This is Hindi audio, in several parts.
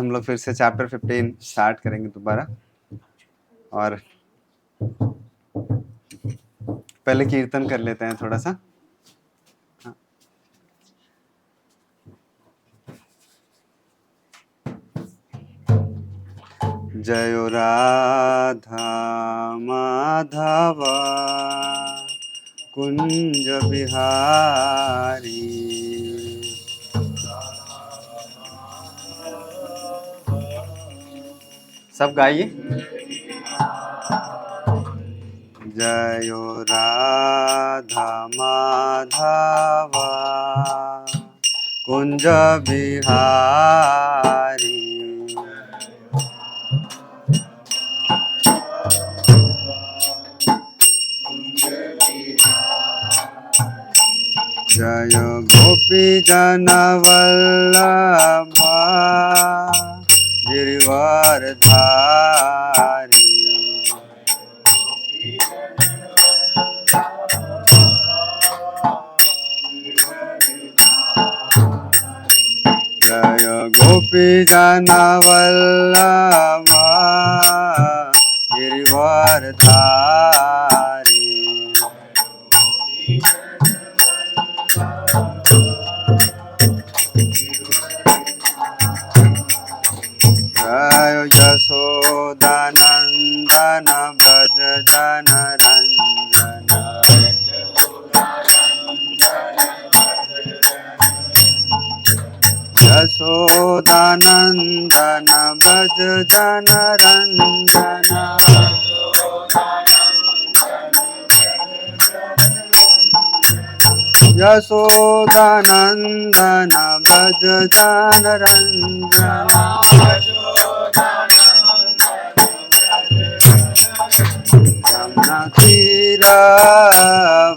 हम लोग फिर से चैप्टर 15 स्टार्ट करेंगे दोबारा। और पहले कीर्तन कर लेते हैं थोड़ा सा। जयो राधा माधवा कुंज बिहारी, सब गाइए। जयो राधा माधवा कुंज बिहारी, जय गोपी जन वल्लभा गिरिवरधारी, जय गोपी जन वल्लभा गिरिवरधारी, जय यशोदानंदन व्रज जनरंजन, यशोदानंदन व्रज जनरंजन, यशोदानंदन व्रज जनरंजन, यमुना तीर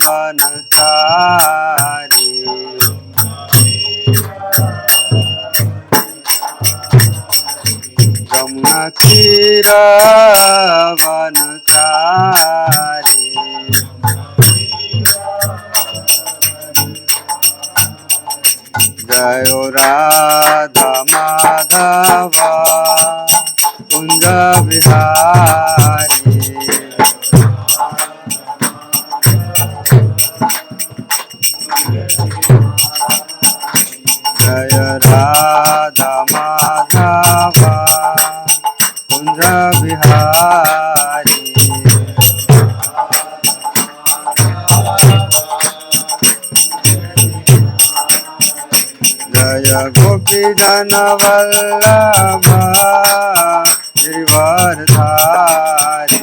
वनचारी, यमुना तीर वनचारी, जयो राधा माधवा कुंज बिहारी, जय राधा माधवा कुंज बिहारी, जय गोपी जन वल्लभा गिरिवरधारी,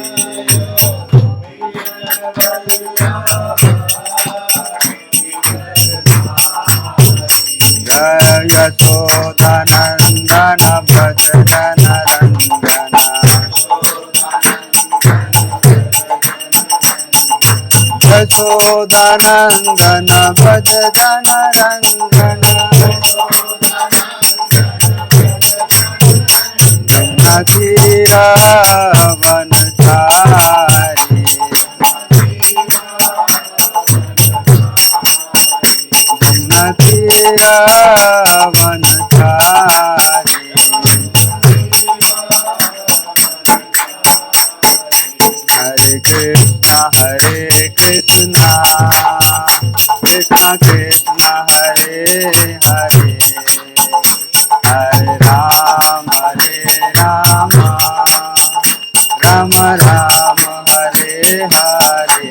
जय यशोदानंदन व्रज जनरंजन, यशोदानंदन व्रज जनरंजन, यमुना तीर वनचारी, यमुना तीर वनचारी, हरे कृष्णा कृष्णा कृष्णा हरे हरे, हरे राम राम राम हरे हरे,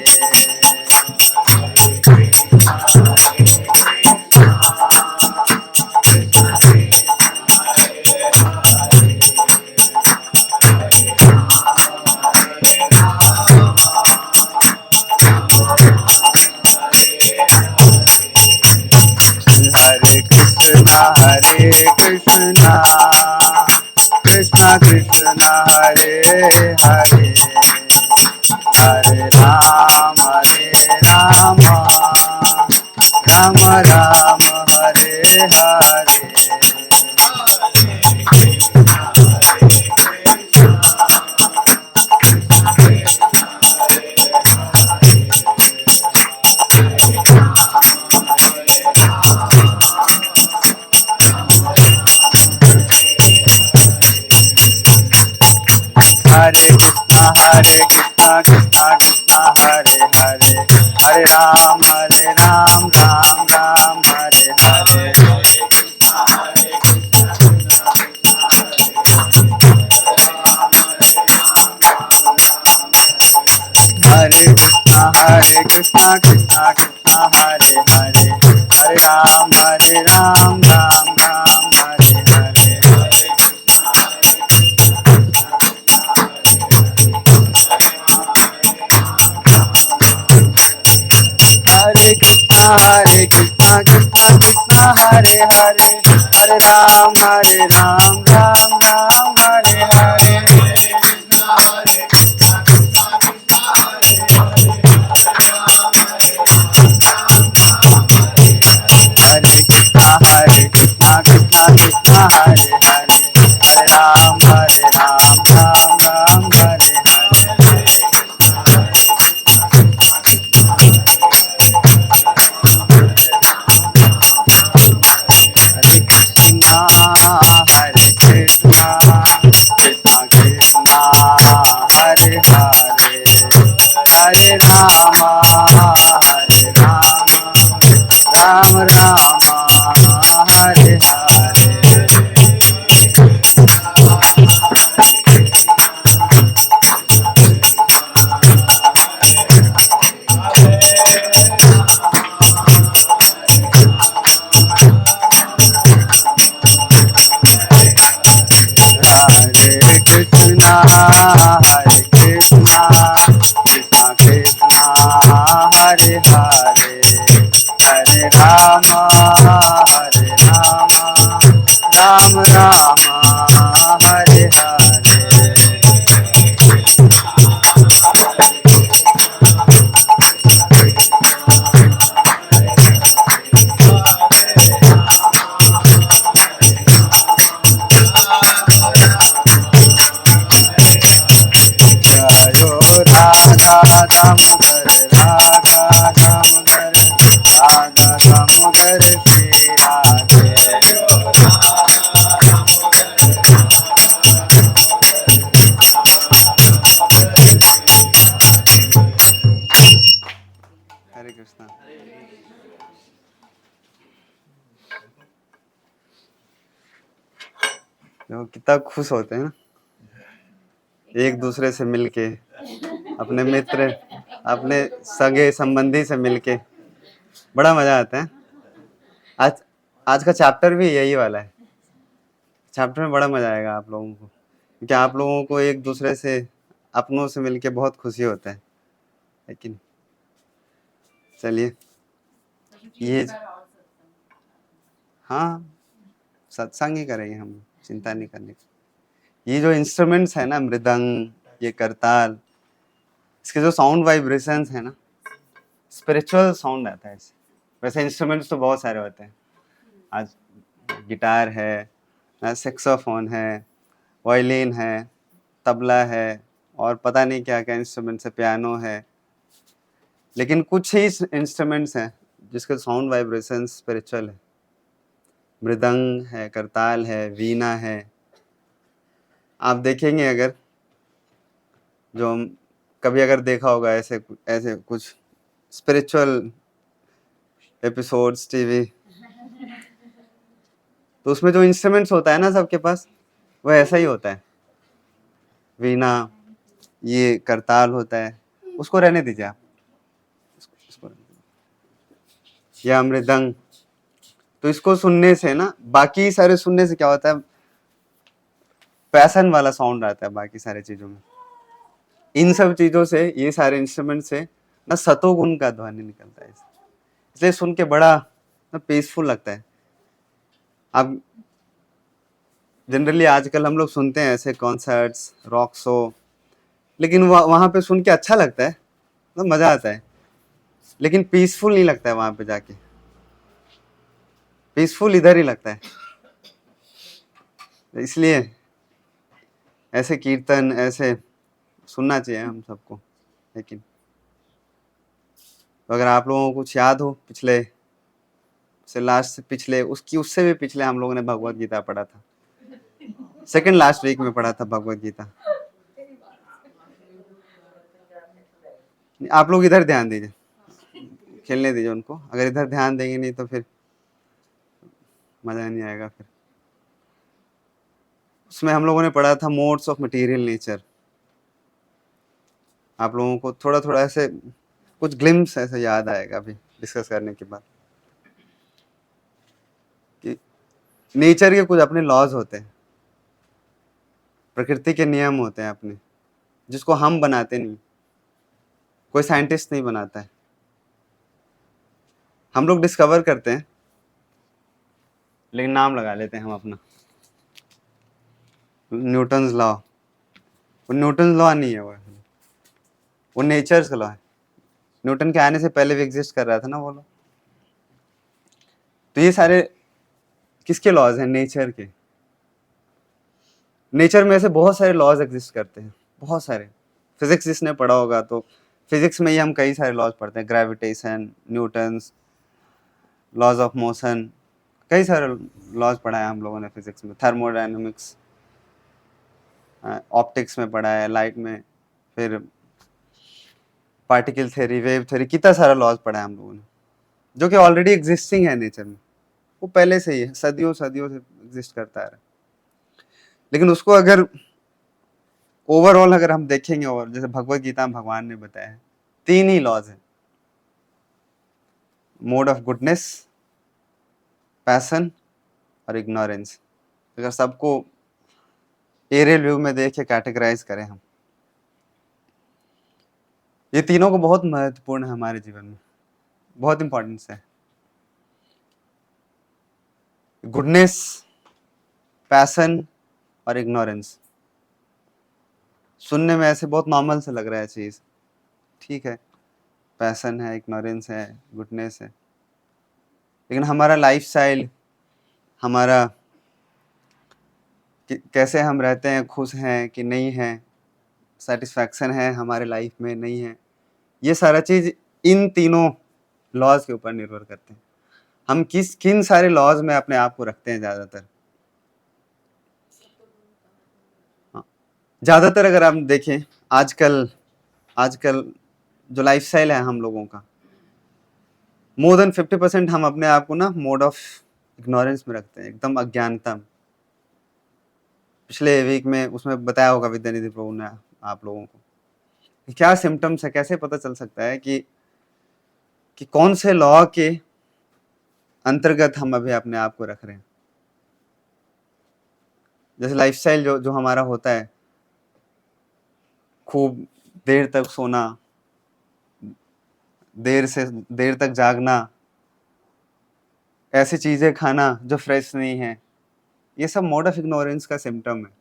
हरे कृष्णा कृष्णा कृष्णा हरे हरे, हरे राम राम राम हरे हरे, हरे कृष्णा कृष्णा कृष्णा हरे हरे, हरे राम राम राम हरे हरे। हरे कृष्णा कृष्णा कृष्णा हरे हरे, हरे राम राम राम हरे हरे। हरे कृष्णा कृष्णा कृष्णा हरे हरे, हरे राम राम राम हरे हरे। हरे कृष्णा कृष्णा कृष्णा हरे हरे, हरे राम राम हरे हरे। हरे कृष्णा कृष्णा कृष्णा हरे हरे, हरे राम राम राम हरे हरे। हरे कृष्णा कृष्णा कृष्णा हरे हरे, हरे राम राम राम हरे हरे। जयो राधा दामोदर राधा दामोदर राधा दामोदर श्री राधे। हरे कृष्णा। देखो कितना खुश होते हैं ना एक दूसरे से मिलके, अपने मित्र अपने सगे संबंधी से मिलके, बड़ा मजा आता है। आज आज का चैप्टर भी यही वाला है। चैप्टर में बड़ा मजा आएगा आप लोगों को, क्योंकि आप लोगों को एक दूसरे से अपनों से मिलके बहुत खुशी होता है। लेकिन चलिए ये, हाँ सत्संग ही करेंगे हम, चिंता नहीं करने की। ये जो इंस्ट्रूमेंट्स है ना, मृदंग, ये करताल, इसके जो साउंड वाइब्रेशंस है ना, स्पिरिचुअल साउंड आता है इससे। वैसे इंस्ट्रूमेंट्स तो बहुत सारे होते हैं, आज गिटार है, सेक्सोफोन है, वायलिन है, तबला है, और पता नहीं क्या क्या इंस्ट्रूमेंट्स है, पियानो है। लेकिन कुछ ही इंस्ट्रूमेंट्स हैं जिसके साउंड वाइब्रेशन स्पिरिचुअल है। मृदंग है, करताल है, वीणा है। आप देखेंगे अगर, जो कभी अगर देखा होगा ऐसे ऐसे कुछ स्पिरिचुअल एपिसोड्स टीवी, तो उसमें जो इंस्ट्रूमेंट्स होता है ना सबके पास, वह ऐसा ही होता है। वीणा, ये करताल होता है, उसको रहने दीजिए आप, उसको रहने दीजिए। या मृदंग, तो इसको सुनने से ना, बाकी सारे सुनने से क्या होता है, पैसन वाला साउंड आता है बाकी सारे चीजों में। इन सब चीजों से, ये सारे इंस्ट्रूमेंट से ना सतोगुण का ध्वनि निकलता है, इसलिए सुन के बड़ा ना पीसफुल लगता है। अब जनरली आजकल हम लोग सुनते हैं ऐसे कॉन्सर्ट्स, रॉक शो, लेकिन वहां पे सुन के अच्छा लगता है, तो मजा आता है, लेकिन पीसफुल नहीं लगता है वहां पे जाके। पीसफुल इधर ही लगता है। इसलिए ऐसे कीर्तन ऐसे सुनना चाहिए हम सबको। लेकिन तो अगर आप लोगों को कुछ याद हो पिछले से लास्ट से पिछले, उसकी उससे भी पिछले हम लोगों ने भगवत गीता पढ़ा था, सेकंड लास्ट वीक में पढ़ा था भगवत गीता। आप लोग इधर ध्यान दीजिए, खेलने दीजिए उनको, अगर इधर ध्यान देंगे नहीं तो फिर मजा नहीं आएगा फिर। उसमें हम लोगों ने पढ़ा था मोड्स ऑफ मटेरियल नेचर। आप लोगों को थोड़ा थोड़ा ऐसे कुछ ग्लिम्स ऐसे याद आएगा अभी डिस्कस करने के बाद, कि नेचर के कुछ अपने लॉज होते हैं, प्रकृति के नियम होते हैं अपने, जिसको हम बनाते नहीं, कोई साइंटिस्ट नहीं बनाता है, हम लोग डिस्कवर करते हैं, लेकिन नाम लगा लेते हैं हम अपना। न्यूटन्स लॉ, वो न्यूटन लॉ नहीं है, वो नेचर का लॉ है। न्यूटन के आने से पहले भी एग्जिस्ट कर रहा था ना वो लॉ। तो ये सारे किसके लॉज हैं? नेचर के। नेचर में ऐसे बहुत सारे लॉज एग्जिस्ट करते हैं, बहुत सारे। फिजिक्स जिसने पढ़ा होगा तो फिजिक्स में ही हम कई सारे लॉज पढ़ते हैं, gravitation, Newton's, laws of motion, कई सारे लॉज पढ़ा है हम लोगों ने फिजिक्स में। थर्मोडायनेमिक्स, ऑप्टिक्स में पढ़ा है, लाइट में, फिर पार्टिकल थ्योरी, वेव थ्योरी, कितना सारा लॉज पढ़ा है हम लोगों ने, जो कि ऑलरेडी एग्जिस्टिंग है नेचर में, वो पहले से ही है, सदियों सदियों से एग्जिस्ट करता है। लेकिन उसको अगर ओवरऑल अगर हम देखेंगे, और जैसे भगवत गीता में भगवान ने बताया है, 3 ही लॉज हैं, मोड ऑफ गुडनेस, पैशन और इग्नोरेंस। अगर सबको एरियल व्यू में देख के कैटेगराइज करें हम, ये तीनों को बहुत महत्वपूर्ण है हमारे जीवन में, बहुत इंपॉर्टेंस है। गुडनेस, पैशन और इग्नोरेंस। सुनने में ऐसे बहुत नॉर्मल से लग रहा है चीज, ठीक है, पैशन है, इग्नोरेंस है, गुडनेस है, लेकिन हमारा लाइफस्टाइल, हमारा कैसे हम रहते हैं, खुश हैं कि नहीं हैं, सेटिस्फैक्शन है हमारे लाइफ में नहीं है, ये सारा चीज इन तीनों लॉज के ऊपर निर्भर करते हैं। हम किन सारे लॉज में अपने आप को रखते हैं ज्यादातर। हाँ, ज्यादातर अगर हम देखें आजकल आजकल जो लाइफस्टाइल है हम लोगों का, मोर देन 50% हम अपने आप को ना मोड ऑफ इग्नोरेंस में रखते हैं, एकदम अज्ञानता में। पिछले वीक में उसमें बताया होगा विद्यानिधि प्रभु ने आप लोगों को कि क्या सिम्टम्स है, कैसे पता चल सकता है कि कौन से लॉ के अंतर्गत हम अभी अपने आप को रख रहे हैं। जैसे लाइफस्टाइल जो हमारा होता है, खूब देर तक सोना, देर से देर तक जागना, ऐसी चीजें खाना जो फ्रेश नहीं है, ये सब मोड ऑफ इग्नोरेंस का सिम्टम है।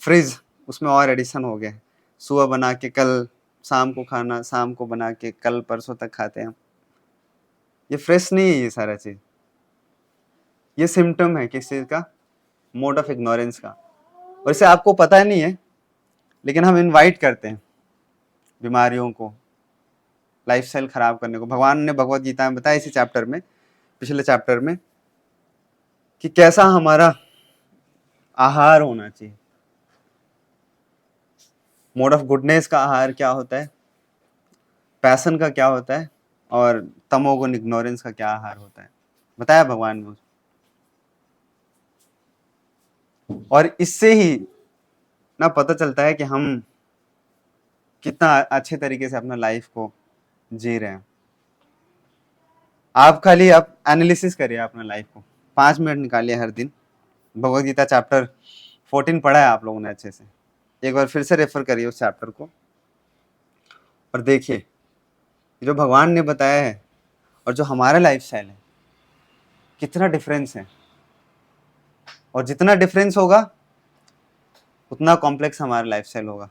फ्रिज, उसमें और एडिशन हो गया है, सुबह बना के कल शाम को खाना, शाम को बना के कल परसों तक खाते हैं हम, ये फ्रेश नहीं है, ये सारा चीज, ये सिम्टम है किस चीज का? मोड ऑफ इग्नोरेंस का। और इसे आपको पता नहीं है, लेकिन हम इनवाइट करते हैं बीमारियों को, लाइफस्टाइल खराब करने को। भगवान ने भगवत गीता में बताया इसी चैप्टर में, पिछले चैप्टर में, कि कैसा हमारा आहार होना चाहिए। मोड ऑफ गुडनेस का आहार क्या होता है, पैशन का क्या होता है, और तमोगुण इग्नोरेंस का क्या आहार होता है, बताया भगवान ने। और इससे ही ना पता चलता है कि हम कितना अच्छे तरीके से अपना लाइफ को जी रहे हैं। आप खाली आप एनालिसिस करिए अपना लाइफ को, 5 मिनट निकालिए हर दिन। भगवत गीता चैप्टर 14 पढ़ा है आप लोगों ने अच्छे से, एक बार फिर से रेफर करिए उस चैप्टर को और देखिए जो भगवान ने बताया है और जो हमारा लाइफस्टाइल है, कितना डिफरेंस है। और जितना डिफरेंस होगा उतना कॉम्प्लेक्स हमारा लाइफस्टाइल होगा,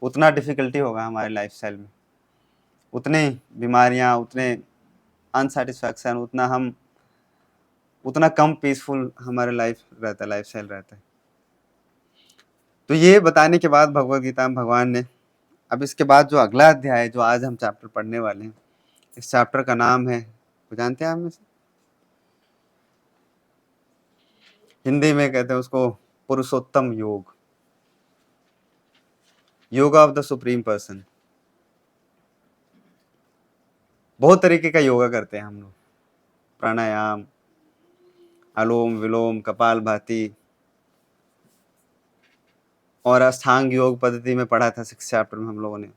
उतना डिफिकल्टी होगा हमारे लाइफस्टाइल में, उतने बीमारियां, उतने अनसेटिस्फैक्शन, उतना कम पीसफुल हमारा लाइफ रहता है, लाइफस्टाइल रहता है। तो ये बताने के बाद भगवत गीता में भगवान ने, अब इसके बाद जो अगला अध्याय है, जो आज हम चैप्टर पढ़ने वाले हैं, इस चैप्टर का नाम है, वो जानते हैं आप में से? हिंदी में कहते हैं उसको पुरुषोत्तम योग, yoga of the supreme person. बहुत तरीके का योगा करते हैं हम लोग, प्राणायाम, अनुलोम विलोम, कपाल भाती, और अष्टांग योग पद्धति में पढ़ा था 6 चैप्टर में हम लोगों ने।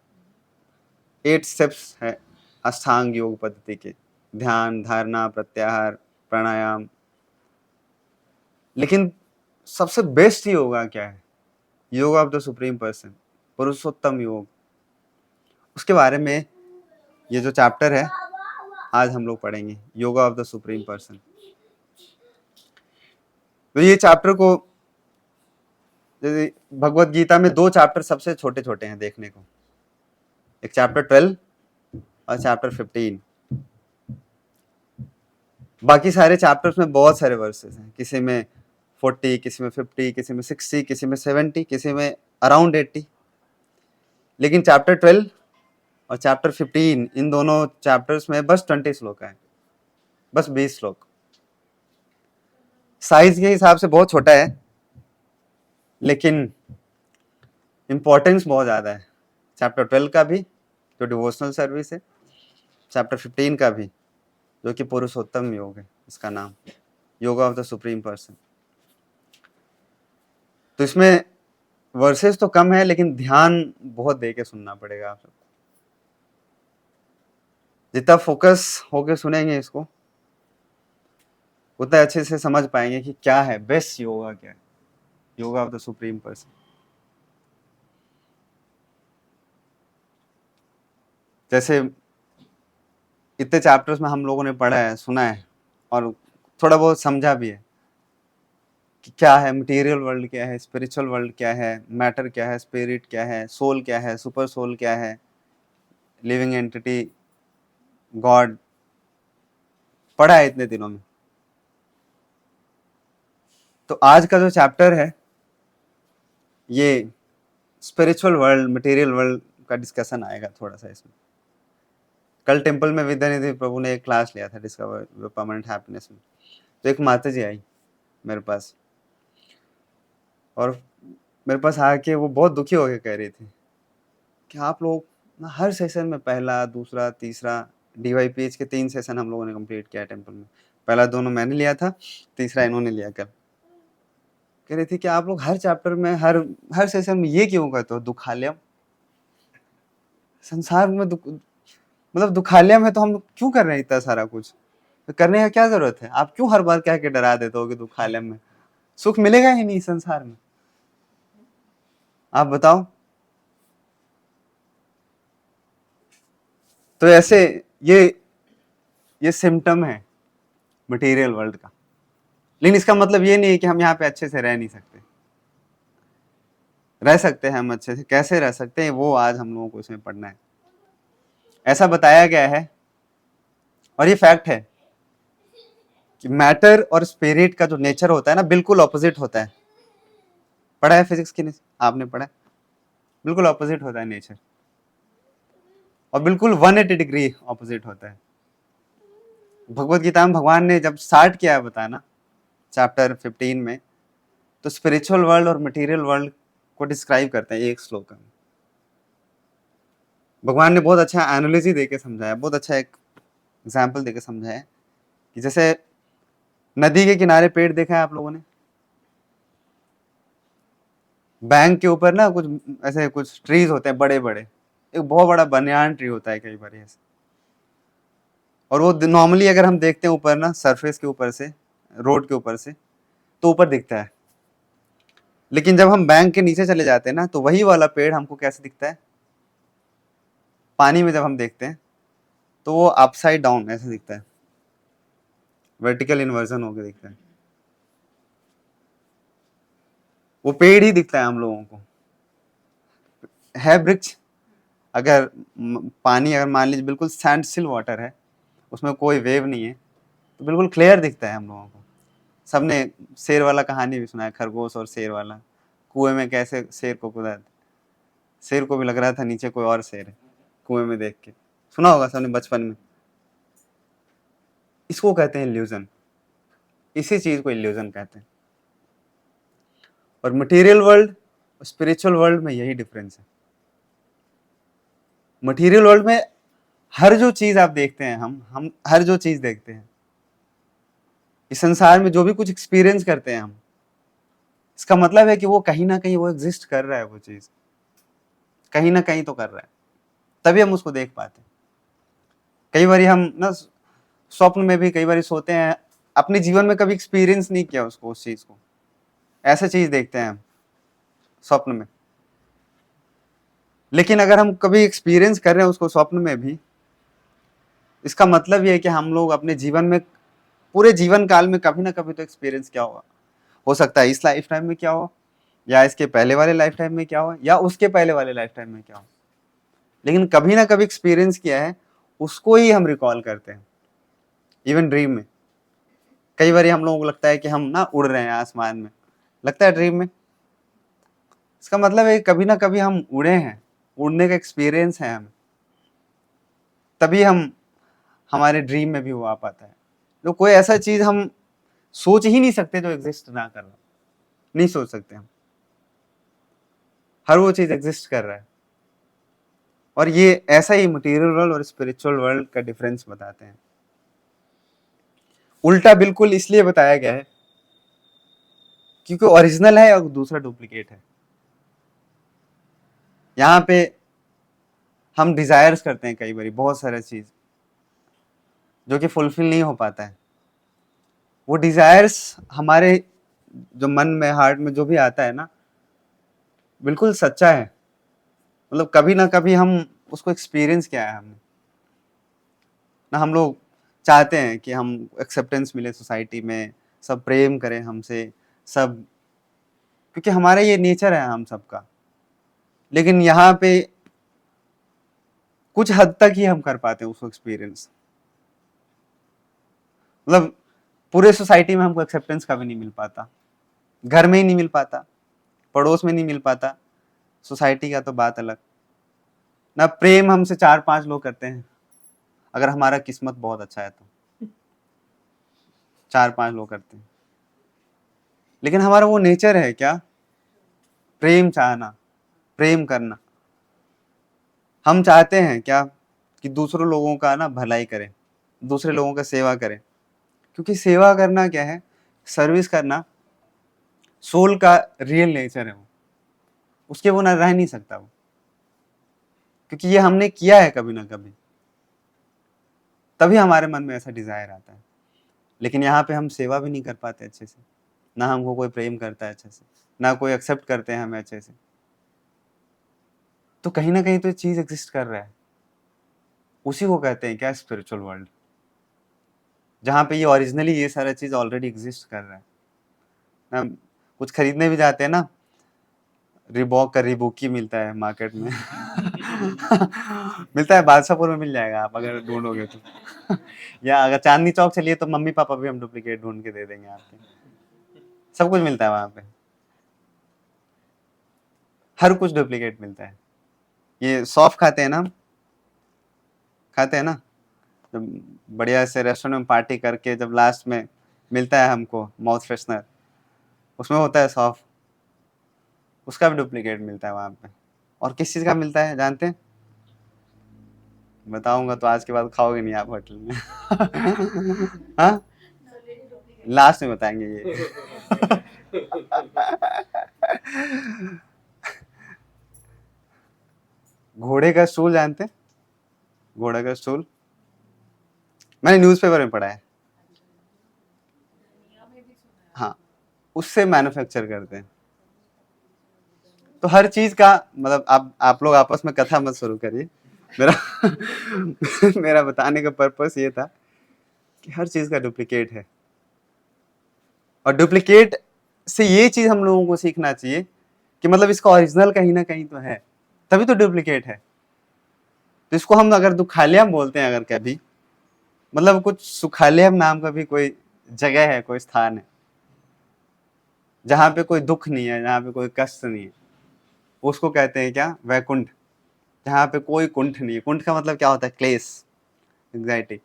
8 स्टेप्स है अष्टांग योग पद्धति के, ध्यान, धारणा, प्रत्याहार, प्राणायाम। लेकिन सबसे बेस्ट योगा क्या है? Yoga of the supreme person, पुरुषोत्तम योग। उसके बारे में ये जो चैप्टर है आज हम लोग पढ़ेंगे, yoga of the supreme person. तो ये चैप्टर को, जैसे भगवत गीता में 2 चैप्टर सबसे छोटे छोटे हैं देखने को, एक चैप्टर 12 और चैप्टर 15। बाकी सारे चैप्टर्स में बहुत सारे वर्सेस हैं, किसी में 40, किसी में 50, किसी में 60, किसी में 70, किसी में अराउंड 80। लेकिन चैप्टर 12 और चैप्टर 15, इन दोनों चैप्टर्स में बस 20 श्लोक है, बस 20 श्लोक। साइज के हिसाब से बहुत छोटा है, लेकिन इंपॉर्टेंस बहुत ज्यादा है। चैप्टर 12 का भी, जो डिवोशनल सर्विस है, चैप्टर 15 का भी, जो कि पुरुषोत्तम योग है, इसका नाम yoga of the supreme person. तो इसमें वर्सेस तो कम है, लेकिन ध्यान बहुत दे के सुनना पड़ेगा आप सबको। जितना फोकस होके सुनेंगे इसको, उतना अच्छे से समझ पाएंगे कि क्या है बेस्ट योगा, क्या है yoga of the supreme person. जैसे इतने चैप्टर्स में हम लोगों ने पढ़ा है, सुना है, और थोड़ा बहुत समझा भी है कि क्या है मटेरियल वर्ल्ड, क्या है स्पिरिचुअल वर्ल्ड, क्या है मैटर, क्या है स्पिरिट, क्या है सोल, क्या है सुपर सोल, क्या है लिविंग एंटिटी, गॉड, पढ़ा है इतने दिनों में। तो आज का जो चैप्टर है ये स्पिरिचुअल वर्ल्ड, मटेरियल वर्ल्ड का डिस्कशन आएगा थोड़ा सा इसमें। कल टेम्पल में विद्यानिधि प्रभु ने एक क्लास लिया था डिस्कवर परमानेंट हैप्पीनेस में। तो एक माता जी आई मेरे पास, और मेरे पास आके वो बहुत दुखी होकर कह रही थी कि आप लोग ना हर सेशन में पहला, दूसरा, तीसरा, DYPH के 3 सेशन हम लोगों ने कंप्लीट किया टेम्पल में। पहला 2 मैंने लिया था, तीसरा इन्होंने लिया कल। कह रही थी कि आप लोग हर चैप्टर में, हर सेशन में ये क्यों कहते हो दुखालयम? संसार में मतलब दुखालयम है तो हम क्यों कर रहे हैं इतना सारा कुछ? तो करने का क्या जरूरत है? आप क्यों हर बार कह के डरा देते हो कि दुखालयम में सुख मिलेगा ही नहीं संसार में? आप बताओ। तो ऐसे ये सिम्टम है मटेरियल वर्ल्ड का। लेकिन इसका मतलब ये नहीं है कि हम यहाँ पे अच्छे से रह नहीं सकते। रह सकते हैं हम अच्छे से, कैसे रह सकते हैं वो आज हम लोगों को इसमें पढ़ना है। ऐसा बताया गया है, और ये फैक्ट है, कि मैटर और स्पिरिट का जो नेचर होता है ना, बिल्कुल ऑपोजिट होता है। पढ़ा है फिजिक्स की? आपने पढ़ा है? बिल्कुल ऑपोजिट होता है नेचर, और बिल्कुल 180 डिग्री ऑपोजिट होता है। भगवत गीता में भगवान ने जब स्टार्ट किया है बताना चैप्टर 15 में, तो स्पिरिचुअल वर्ल्ड और मटेरियल वर्ल्ड को डिस्क्राइब करते हैं एक श्लोक में। भगवान ने बहुत अच्छा एनालिसिस देके समझाया, बहुत अच्छा एक एग्जाम्पल देके समझाया कि जैसे नदी के किनारे पेड़ देखा है आप लोगों ने? बैंक के ऊपर ना कुछ ऐसे कुछ ट्रीज होते हैं बड़े बड़े, एक बहुत बड़ा बनियान ट्री होता है कई बार ऐसे, और वो नॉर्मली अगर हम देखते हैं ऊपर ना, सरफेस के ऊपर से, रोड के ऊपर से, तो ऊपर दिखता है। लेकिन जब हम बैंक के नीचे चले जाते हैं ना, तो वही वाला पेड़ हमको कैसे दिखता है? पानी में जब हम देखते हैं तो वो अपसाइड डाउन ऐसे दिखता है, वर्टिकल इन्वर्जन होकर दिखता है। वो पेड़ ही दिखता है हम लोगों को, है वृक्ष। अगर पानी, अगर मान लीजिए बिल्कुल सैंड स्टिल वाटर है, उसमें कोई वेव नहीं है, तो बिल्कुल क्लियर दिखता है हम लोगों को। सबने शेर वाला कहानी भी सुना है, खरगोश और शेर वाला। कुएं में कैसे शेर को कूदा, शेर को भी लग रहा था नीचे कोई और शेर है, कुएं में देख के। सुना होगा सबने बचपन में। इसको कहते हैं इल्यूजन, इसी चीज को इल्यूजन कहते हैं। और मटेरियल वर्ल्ड और स्पिरिचुअल वर्ल्ड में यही डिफरेंस है। मटेरियल वर्ल्ड में हर जो चीज आप देखते हैं, हम हर जो चीज देखते हैं इस संसार में, जो भी कुछ एक्सपीरियंस करते हैं हम, इसका मतलब है कि वो कहीं ना कहीं वो एग्जिस्ट कर रहा है, वो चीज कहीं ना कहीं तो कर रहा है, तभी हम उसको देख पाते हैं। कई बार हम ना स्वप्न में भी कई बार सोते हैं, अपने जीवन में कभी एक्सपीरियंस नहीं किया उसको, उस चीज को, ऐसा चीज देखते हैं हम स्वप्न में। लेकिन अगर हम कभी एक्सपीरियंस कर रहे हैं उसको स्वप्न में भी, इसका मतलब ये है कि हम लोग अपने जीवन में, पूरे जीवन काल में कभी ना कभी तो एक्सपीरियंस किया होगा। हो सकता है इस लाइफ टाइम में क्या हो, या इसके पहले वाले लाइफ टाइम में क्या हो, या उसके पहले वाले लाइफ टाइम में क्या हो, लेकिन कभी ना कभी एक्सपीरियंस किया है, उसको ही हम रिकॉल करते हैं। इवन ड्रीम में कई बार हम लोगों को लगता है कि हम ना उड़ रहे हैं आसमान में, लगता है ड्रीम में, इसका मतलब है कभी ना कभी हम उड़े हैं, उड़ने का एक्सपीरियंस है हमें, तभी हम हमारे ड्रीम में भी वो आ पाता है। तो कोई ऐसा चीज हम सोच ही नहीं सकते जो एग्जिस्ट ना कर रहा, नहीं सोच सकते हम, हर वो चीज एग्जिस्ट कर रहा है। और ये ऐसा ही मटेरियल वर्ल्ड और स्पिरिचुअल वर्ल्ड का डिफरेंस बताते हैं। उल्टा बिल्कुल इसलिए बताया गया है क्योंकि ओरिजिनल है और दूसरा डुप्लीकेट है। यहाँ पे हम डिजायर्स करते हैं कई बार बहुत सारा चीज जो कि फुलफिल नहीं हो पाता है। वो डिजायर्स हमारे जो मन में, हार्ट में जो भी आता है ना, बिल्कुल सच्चा है, मतलब कभी ना कभी हम उसको एक्सपीरियंस किया है हमने ना। हम लोग चाहते हैं कि हम एक्सेप्टेंस मिले सोसाइटी में, सब प्रेम करें हमसे, सब, क्योंकि हमारा ये नेचर है हम सबका। लेकिन यहाँ पे कुछ हद तक ही हम कर पाते हैं उसको एक्सपीरियंस, मतलब पूरे सोसाइटी में हमको एक्सेप्टेंस कभी नहीं मिल पाता, घर में ही नहीं मिल पाता, पड़ोस में नहीं मिल पाता, सोसाइटी का तो बात अलग ना। प्रेम हमसे 4-5 लोग करते हैं, अगर हमारा किस्मत बहुत अच्छा है तो 4-5 लोग करते हैं। लेकिन हमारा वो नेचर है क्या, प्रेम चाहना, प्रेम करना। हम चाहते हैं क्या कि दूसरों लोगों का ना भलाई करें, दूसरे लोगों का सेवा करें, क्योंकि सेवा करना क्या है, सर्विस करना सोल का रियल नेचर है। वो उसके वो ना रह नहीं सकता वो, क्योंकि ये हमने किया है कभी ना कभी, तभी हमारे मन में ऐसा डिजायर आता है। लेकिन यहाँ पे हम सेवा भी नहीं कर पाते अच्छे से, ना हमको कोई प्रेम करता है अच्छे से, ना कोई एक्सेप्ट करते हैं हमें अच्छे से। तो कहीं ना कहीं तो चीज एग्जिस्ट कर रहा है, उसी को कहते हैं क्या, स्पिरिचुअल वर्ल्ड, जहाँ पे ये ओरिजिनली ये सारा चीज ऑलरेडी एग्जिस्ट कर रहा है ना। कुछ खरीदने भी जाते हैं ना, रिबॉक का रिबूकी मिलता है मार्केट में मिलता है, बादशाहपुर में मिल जाएगा आप अगर ढूंढोगे तो या अगर चांदनी चौक चलिए तो मम्मी पापा भी हम डुप्लीकेट ढूंढ के दे देंगे आपके, सब कुछ मिलता है वहां पे, हर कुछ डुप्लीकेट मिलता है। ये सॉफ्ट खाते हैं ना, खाते हैं ना, जब बढ़िया से रेस्टोरेंट में पार्टी करके जब लास्ट में मिलता है हमको माउथ फ्रेशनर, उसमें होता है सॉफ्ट, उसका भी डुप्लीकेट मिलता है वहां पे। और किस चीज का मिलता है जानते हैं, बताऊंगा तो आज के बाद खाओगे नहीं आप होटल में हाँ, लास्ट में बताएंगे ये घोड़े का स्टूल जानते हैं, घोड़े का स्टूल मैंने न्यूज़पेपर में पढ़ा है, हाँ, उससे मैन्युफैक्चर करते हैं। तो हर चीज का मतलब आप लोग आपस में कथा मत शुरू करिए, मेरा मेरा बताने का पर्पस ये था कि हर चीज का डुप्लीकेट है, और डुप्लीकेट से ये चीज हम लोगों को सीखना चाहिए कि मतलब इसका ओरिजिनल कहीं ना कहीं तो है, तभी तो डुप्लीकेट है। तो इसको हम अगर दुखालियम बोलते हैं अगर कभी, मतलब कुछ सुखालियम नाम का भी कोई जगह है, कोई स्थान है जहाँ पे कोई दुख नहीं है, जहाँ पे कोई कष्ट नहीं है, उसको कहते हैं क्या, वैकुंठ। जहाँ पे कोई कुंठ नहीं है, कुंठ का मतलब क्या होता है, क्लेश, एंग्जाइटी,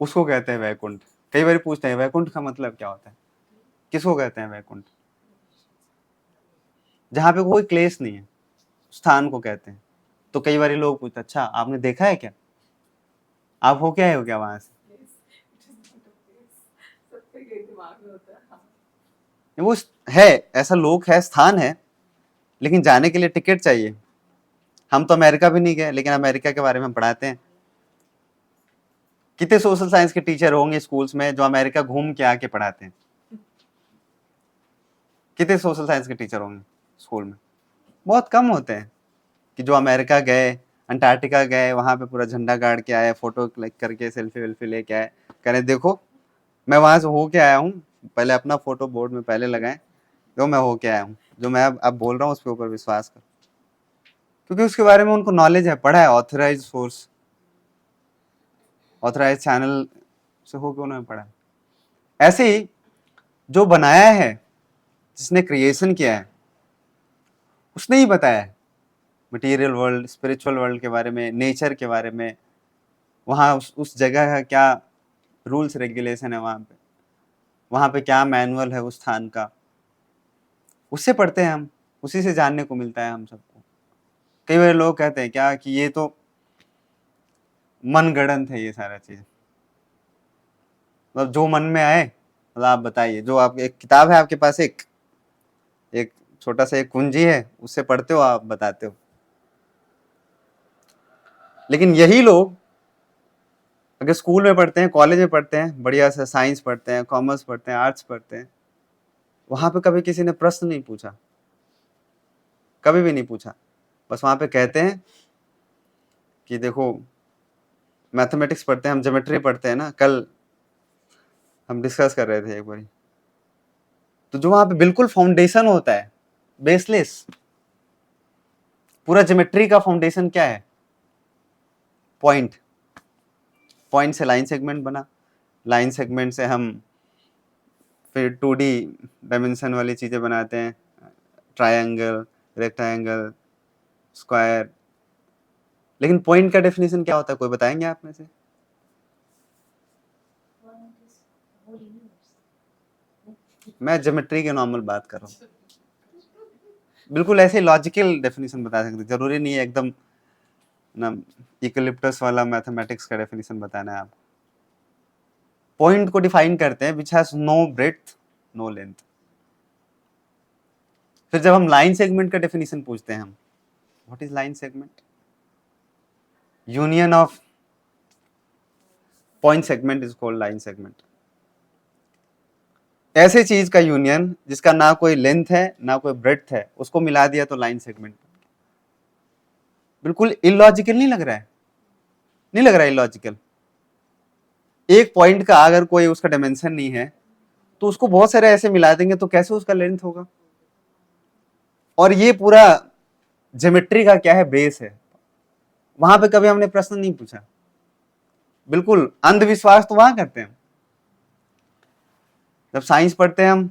उसको कहते हैं वैकुंठ। कई बार पूछते हैं वैकुंठ का मतलब क्या होता है, किसको कहते हैं वैकुंठ, जहाँ पे कोई क्लेश नहीं है, स्थान को कहते हैं। तो कई बार लोग पूछते अच्छा आपने देखा है क्या, आप हो क्या वहां से। वो है, ऐसा लोक है, स्थान है, लेकिन जाने के लिए टिकट चाहिए। हम तो अमेरिका भी नहीं गए, लेकिन अमेरिका के बारे में पढ़ाते हैं। कितने सोशल साइंस के टीचर होंगे स्कूल्स में जो अमेरिका घूम के आके पढ़ाते हैं? कितने सोशल साइंस के टीचर होंगे स्कूल में? बहुत कम होते हैं कि जो अमेरिका गए, अंटार्कटिका गए, वहां पे पूरा झंडा गाड़ के आए, फोटो क्लिक करके सेल्फी वेल्फी लेके आए, कह रहे देखो मैं वहां से हो के आया हूँ, पहले अपना फोटो बोर्ड में पहले लगाए, जो मैं हो के आया हूँ, जो मैं अब बोल रहा हूँ उसके ऊपर विश्वास कर, क्योंकि उसके बारे में उनको नॉलेज है, पढ़ा है, ऑथराइज सोर्स, ऑथराइज चैनल से होकर उन्होंने पढ़ा। ऐसे ही जो बनाया है, जिसने क्रिएशन किया है, उसने ही बताया है मटेरियल वर्ल्ड, स्पिरिचुअल वर्ल्ड के बारे में, नेचर के बारे में, वहाँ उस जगह का क्या रूल्स रेगुलेशन है, वहाँ पे क्या मैनुअल है उस स्थान का, उससे पढ़ते हैं हम, उसी से जानने को मिलता है हम सबको। कई बार लोग कहते हैं क्या कि ये तो मनगढ़ंत है, ये सारा चीज, मतलब जो मन में आए, मतलब आप बताइए, जो आप, एक किताब है आपके पास, एक एक छोटा सा एक कुंजी है, उससे पढ़ते हो आप, बताते हो। लेकिन यही लोग अगर स्कूल में पढ़ते हैं, कॉलेज में पढ़ते हैं, बढ़िया से साइंस पढ़ते हैं, कॉमर्स पढ़ते हैं, आर्ट्स पढ़ते हैं, वहां पे कभी किसी ने प्रश्न नहीं पूछा, कभी भी नहीं पूछा। बस वहां पे कहते हैं कि देखो मैथमेटिक्स पढ़ते हैं हम, ज्योमेट्री पढ़ते हैं ना, कल हम डिस्कस कर रहे थे एक बार, तो जो वहां पे बिल्कुल फाउंडेशन होता है, बेसलेस, पूरा ज्योमेट्री का फाउंडेशन क्या है? पॉइंट, पॉइंट से लाइन सेगमेंट बना, लाइन सेगमेंट से हम फिर 2D डायमेंशन वाली चीजें बनाते हैं, ट्रायंगल, रेक्टेंगल, स्क्वायर। लेकिन पॉइंट का डेफिनेशन क्या होता है, कोई बताएंगे आप में से? मैं ज्योमेट्री के नॉर्मल बात कर रहा हूँ, बिल्कुल ऐसे लॉजिकल डेफिनेशन बता सकते, जरूरी नहीं है एकदम ना इक्विलिप्टस वाला मैथमेटिक्स का डेफिनेशन बताना है आपको। पॉइंट को डिफाइन करते हैं which has no breadth no length. फिर जब हम लाइन सेगमेंट का डेफिनेशन पूछते हैं हम, what is line segment? Union of point segment is called line segment. ऐसे चीज का यूनियन जिसका ना कोई लेंथ है ना कोई ब्रेड्थ है, उसको मिला दिया तो लाइन सेगमेंट। बिल्कुल इलॉजिकल नहीं लग रहा है? नहीं लग रहा है इलॉजिकल? एक पॉइंट का अगर कोई उसका डायमेंशन नहीं है, तो उसको बहुत सारे ऐसे मिला देंगे तो कैसे उसका लेंथ होगा? और ये पूरा ज्योमेट्री का क्या है, बेस है। वहां पे कभी हमने प्रश्न नहीं पूछा, बिल्कुल अंधविश्वास तो वहां करते हैं। जब साइंस पढ़ते हैं हम,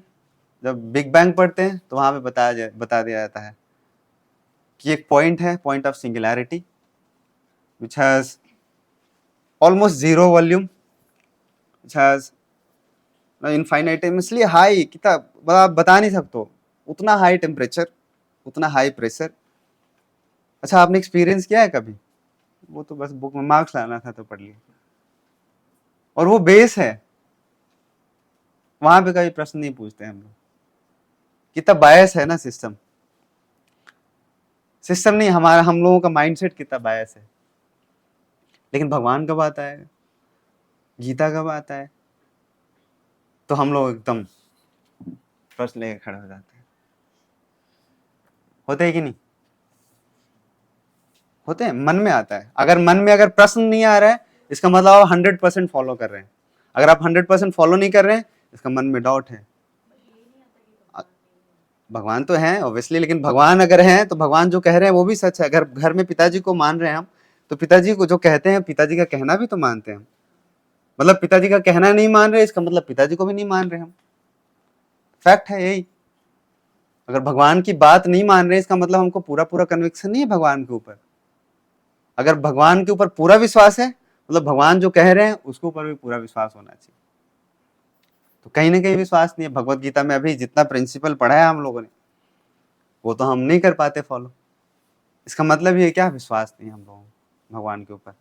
जब बिग बैंग पढ़ते हैं, तो वहां पे बता दिया जाता है कि एक पॉइंट है, point of singularity, which has almost zero volume, which has infinitesimally high, कितना आप बता नहीं सकते हो, उतना हाई टेम्परेचर, उतना हाई प्रेशर। अच्छा आपने एक्सपीरियंस किया है कभी? वो तो बस बुक में मार्क्स लाना था तो पढ़ लिया। और वो बेस है, वहां पे कभी प्रश्न नहीं पूछते हम लोग। कितना बायस है ना सिस्टम, सिस्टम नहीं, हमारा, हम लोगों का माइंडसेट कितना बायस है। लेकिन भगवान कब आता है, गीता कब आता है, तो हम लोग एकदम प्रश्न लेके खड़े हो जाते हैं। होते है कि नहीं? होते हैं, मन में आता है। अगर मन में अगर प्रश्न नहीं आ रहा है, इसका मतलब आप 100% फॉलो कर रहे हैं। अगर आप 100% फॉलो नहीं कर रहे हैं, इसका मन में डाउट है। भगवान तो हैं ऑब्वियसली, लेकिन भगवान अगर हैं तो भगवान जो कह रहे हैं वो भी सच है। अगर घर में पिताजी को मान रहे हैं हम, तो पिताजी को जो कहते हैं, पिताजी का कहना भी तो मानते हैं हम। मतलब पिताजी का कहना नहीं मान रहे, इसका मतलब पिताजी को भी नहीं मान रहे हम। फैक्ट है यही। अगर भगवान की बात नहीं मान रहे, इसका मतलब हमको पूरा पूरा कन्विक्शन नहीं है भगवान के ऊपर। अगर भगवान के ऊपर पूरा विश्वास है, मतलब भगवान जो कह रहे हैं उसके ऊपर भी पूरा विश्वास होना चाहिए। तो कहीं ना कहीं विश्वास नहीं है। भगवत गीता में अभी जितना प्रिंसिपल पढ़ा है हम लोगों ने, वो तो हम नहीं कर पाते फॉलो। इसका मतलब ये क्या, विश्वास नहीं हम लोगों को भगवान के ऊपर,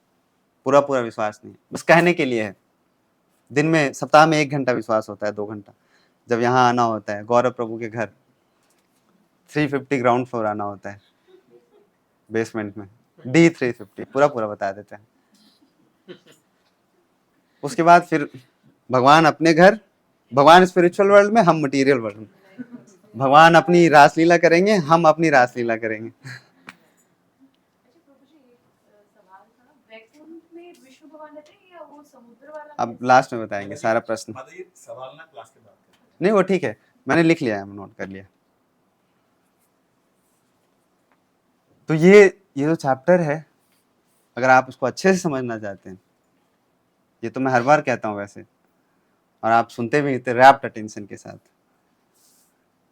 पूरा पूरा विश्वास नहीं, बस कहने के लिए है। दिन में, सप्ताह में 1 घंटा विश्वास होता है, 2 घंटा, जब यहाँ आना होता है गौरव प्रभु के घर, 350 ग्राउंड फ्लोर आना होता है, बेसमेंट में D350 पूरा पूरा बता देते हैं। उसके बाद फिर भगवान अपने घर, भगवान स्पिरिचुअल वर्ल्ड में, हम मटेरियल वर्ल्ड में। भगवान अपनी रासलीला करेंगे, हम अपनी रासलीला करेंगे। अब लास्ट में बताएंगे सारा प्रश्न। नहीं वो ठीक है, मैंने लिख लिया है, नोट कर लिया। तो ये जो चैप्टर है, अगर आप उसको अच्छे से समझना चाहते हैं, ये तो मैं हर बार कहता हूँ वैसे, और आप सुनते भी थे रैप्ट अटेंशन के साथ,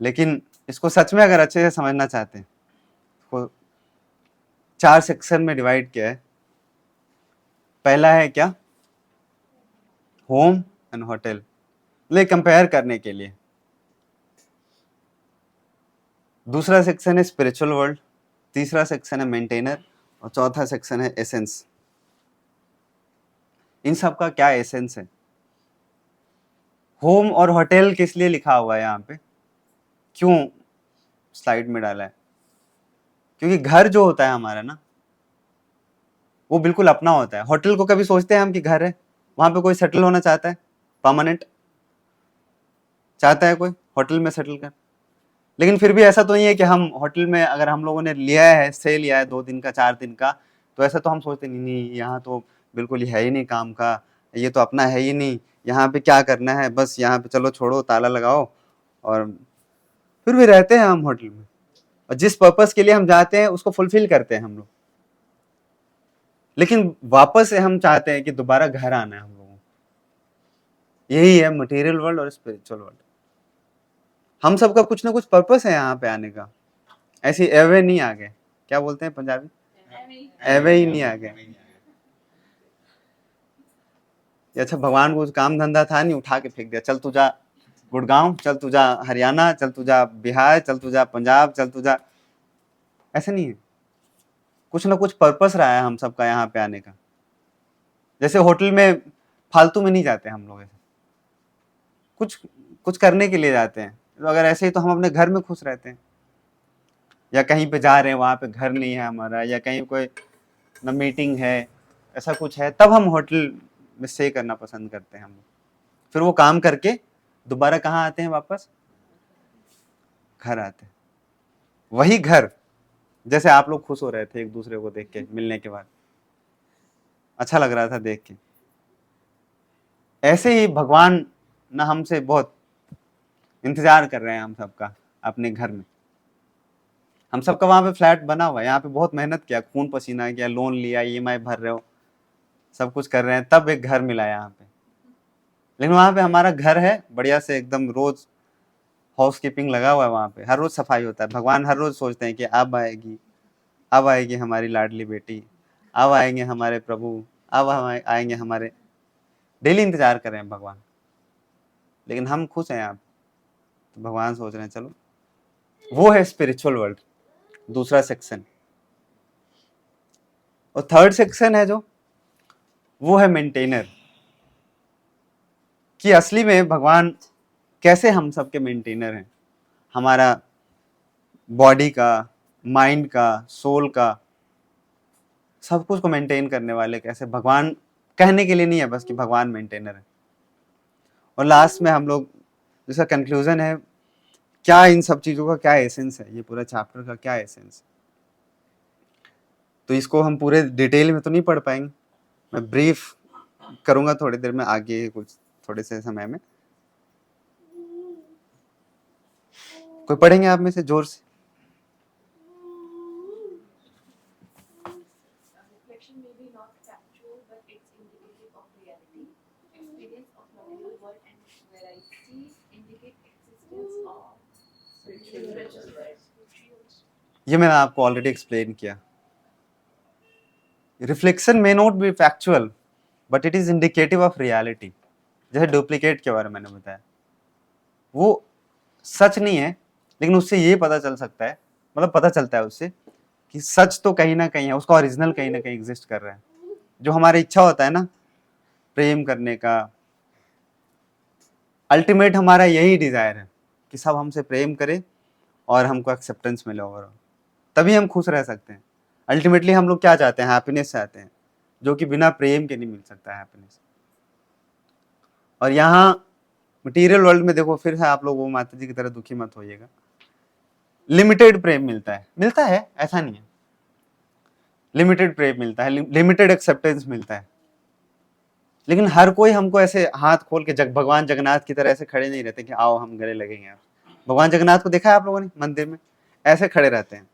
लेकिन इसको सच में अगर अच्छे से समझना चाहते हैं, तो 4 सेक्शन में डिवाइड किया है। पहला है क्या, होम एंड होटल, ले कंपेयर करने के लिए। दूसरा सेक्शन है स्पिरिचुअल वर्ल्ड, तीसरा सेक्शन है मेंटेनर, और चौथा सेक्शन है एसेंस। इन सब का क्या एसेंस है? होम और होटल किस लिए लिखा हुआ है यहाँ पे, क्यों स्लाइड में डाला है? क्योंकि घर जो होता है हमारा ना, वो बिल्कुल अपना होता है। होटल को कभी सोचते हैं हम कि घर है, वहां पे कोई सेटल होना चाहता है, परमानेंट चाहता है कोई होटल में सेटल कर? लेकिन फिर भी ऐसा तो नहीं है कि हम होटल में, अगर हम लोगों ने लिया है, स्टे लिया है 2 दिन का 4 दिन का, तो ऐसा तो हम सोचते नहीं, यहाँ तो बिल्कुल है ही नहीं काम का, ये तो अपना है ही नहीं, यहाँ पे क्या करना है, बस यहाँ पे चलो छोड़ो, ताला लगाओ। और फिर भी रहते हैं हम होटल में, और जिस पर्पस के लिए हम जाते हैं उसको फुलफिल करते हैं हम लोग, लेकिन वापस से हम चाहते हैं कि दोबारा घर आना है हम लोगों को। यही है मटेरियल वर्ल्ड और स्पिरिचुअल वर्ल्ड। हम सबका कुछ ना कुछ पर्पस है यहाँ पे आने का, ऐसी एवे नहीं आ गए, क्या बोलते हैं पंजाबी, एवे ही नहीं आ गए। अच्छा भगवान को काम धंधा था नहीं, उठा के फेंक दिया, चल तू जा गुड़गांव, चल तू जा हरियाणा, चल तू जा बिहार, चल तू जा पंजाब, चल तू जा। ऐसा नहीं है, कुछ ना कुछ पर्पस रहा है हम सबका यहाँ पे आने का। जैसे होटल में फालतू में नहीं जाते हम लोग, ऐसे कुछ कुछ करने के लिए जाते हैं। तो अगर ऐसे ही तो हम अपने घर में खुश रहते हैं, या कहीं पे जा रहे हैं वहां पे घर नहीं है हमारा, या कहीं कोई ना मीटिंग है, ऐसा कुछ है, तब हम होटल में स्टे करना पसंद करते हैं हम लोग। फिर वो काम करके दोबारा कहाँ आते हैं, वापस घर आते हैं। वही घर, जैसे आप लोग खुश हो रहे थे एक दूसरे को देख के, मिलने के बाद अच्छा लग रहा था देख के, ऐसे ही भगवान ना हमसे बहुत इंतजार कर रहे हैं हम सबका अपने घर में। हम सबका वहां पे फ्लैट बना हुआ है, यहाँ पे बहुत मेहनत किया, खून पसीना किया, लोन लिया, EMI भर रहे हो, सब कुछ कर रहे हैं, तब एक घर मिला यहाँ पे। लेकिन वहां पे हमारा घर है बढ़िया से, एकदम रोज हाउस कीपिंग लगा हुआ है, वहां पे हर रोज सफाई होता है। भगवान हर रोज सोचते हैं कि अब आएगी, अब आएगी हमारी लाडली बेटी, अब आएंगे हमारे प्रभु, अब आएंगे हमारे, डेली इंतजार कर रहे हैं भगवान। लेकिन हम खुश हैं यहाँ, तो भगवान सोच रहे हैं चलो, वो है स्पिरिचुअल वर्ल्ड, दूसरा सेक्शन। और थर्ड सेक्शन है जो, वो है मेंटेनर, कि असली में भगवान कैसे हम सबके मेंटेनर हैं, हमारा बॉडी का, माइंड का, सोल का, सब कुछ को मेंटेन करने वाले कैसे भगवान। कहने के लिए नहीं है बस कि भगवान मेंटेनर है। और लास्ट में हम लोग, जिसका कंक्लूजन है, क्या इन सब चीजों का क्या एसेंस है, ये पूरा चैप्टर का क्या एसेंस है। तो इसको हम पूरे डिटेल में तो नहीं पढ़ पाएंगे, मैं ब्रीफ करूंगा थोड़ी देर में, आगे कुछ थोड़े से समय में। कोई पढ़ेंगे आप में से जोर से? ये मैंने आपको ऑलरेडी एक्सप्लेन किया। Reflection may not be factual but it is indicative of reality. जैसे डुप्लीकेट के बारे में मैंने बताया, वो सच नहीं है, लेकिन उससे ये पता चल सकता है, मतलब पता चलता है उससे कि सच तो कहीं ना कहीं है, उसका ओरिजिनल कहीं ना कहीं एग्जिस्ट कर रहा है। जो हमारी इच्छा होता है ना प्रेम करने का, अल्टीमेट हमारा यही डिजायर है कि सब हमसे प्रेम करें और हमको एक्सेप्टेंस मिले, और तभी हम खुश रह सकते हैं। अल्टीमेटली हम लोग क्या चाहते हैं? हैप्पीनेस चाहते हैं, जो कि बिना प्रेम के नहीं मिल सकता है हैप्पीनेस। और यहाँ मटेरियल वर्ल्ड में देखो, फिर से आप लोग वो माता जी की तरह दुखी मत होइएगा, लिमिटेड प्रेम मिलता है, मिलता है ऐसा नहीं है, लिमिटेड प्रेम मिलता है, लिमिटेड एक्सेप्टेंस मिलता है। लेकिन हर कोई हमको ऐसे हाथ खोल के भगवान जगन्नाथ की तरह ऐसे खड़े नहीं रहते कि आओ हम गले लगेंगे आप। भगवान जगन्नाथ को देखा है आप लोगों ने मंदिर में? ऐसे खड़े रहते हैं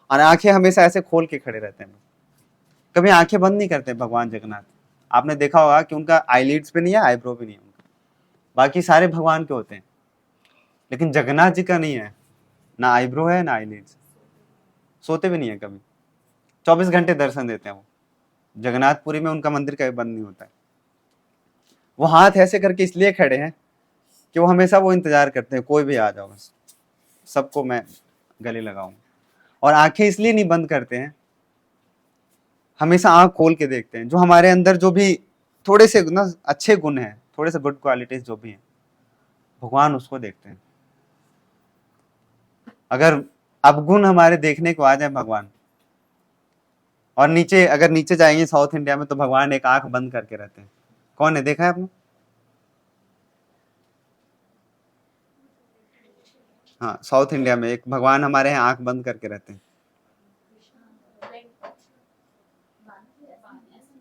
और आंखें हमेशा ऐसे खोल के खड़े रहते हैं, कभी आंखें बंद नहीं करते भगवान जगन्नाथ। आपने देखा होगा कि उनका आईलिड्स पे नहीं है, आईब्रो भी नहीं है उनका, बाकी सारे भगवान के होते हैं, लेकिन जगन्नाथ जी का नहीं है, ना आईब्रो है ना आईलिड्स, सोते भी नहीं है कभी, 24 घंटे दर्शन देते हैं वो। जगन्नाथपुरी में उनका मंदिर कभी बंद नहीं होता है। वो हाथ ऐसे करके इसलिए खड़े हैं कि वो हमेशा वो इंतजार करते हैं कोई भी आ जाओ, बस सबको मैं गले लगाऊं। और आंखें इसलिए नहीं बंद करते हैं, हमेशा आंख खोल के देखते हैं। जो हमारे अंदर जो भी थोड़े से ना अच्छे गुण हैं, थोड़े से गुड क्वालिटीज जो भी हैं, भगवान उसको देखते हैं। अगर अवगुण हमारे देखने को आ जाए भगवान, और नीचे अगर नीचे जाएंगे साउथ इंडिया में तो भगवान एक आंख बंद करके रहते हैं। कौन है, देखा है आपने? हाँ, साउथ इंडिया में एक भगवान हमारे यहाँ आंख बंद करके रहते हैं,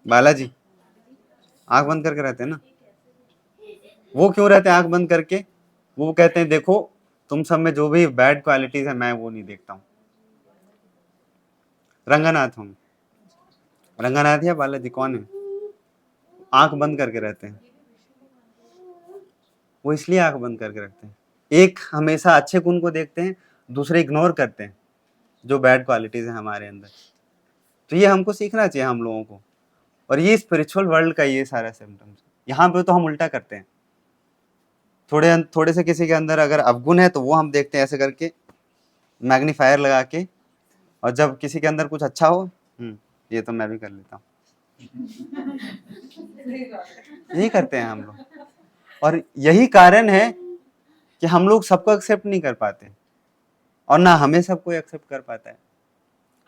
बालाजी आंख बंद करके रहते हैं ना। वो क्यों रहते हैं आंख बंद करके? वो कहते हैं देखो तुम सब में जो भी बैड क्वालिटीज है मैं वो नहीं देखता हूँ। रंगनाथ हूँ, रंगनाथ या बालाजी कौन है? आंख बंद करके रहते हैं। वो इसलिए आंख बंद करके रखते हैं, एक हमेशा अच्छे गुण को देखते हैं, दूसरे इग्नोर करते हैं जो बैड क्वालिटीज है हमारे अंदर। तो ये हमको सीखना चाहिए हम लोगों को। और ये स्पिरिचुअल वर्ल्ड का ये सारा सिम्टम्स, यहाँ पे तो हम उल्टा करते हैं। थोड़े से किसी के अंदर अगर अवगुण है तो वो हम देखते हैं ऐसे करके मैग्नीफायर लगा के, और जब किसी के अंदर कुछ अच्छा हो, ये तो मैं भी कर लेता हूँ, यही करते हैं हम लोग। और यही कारण है कि हम लोग सबको एक्सेप्ट नहीं कर पाते, और ना हमें सबको एक्सेप्ट कर पाता है।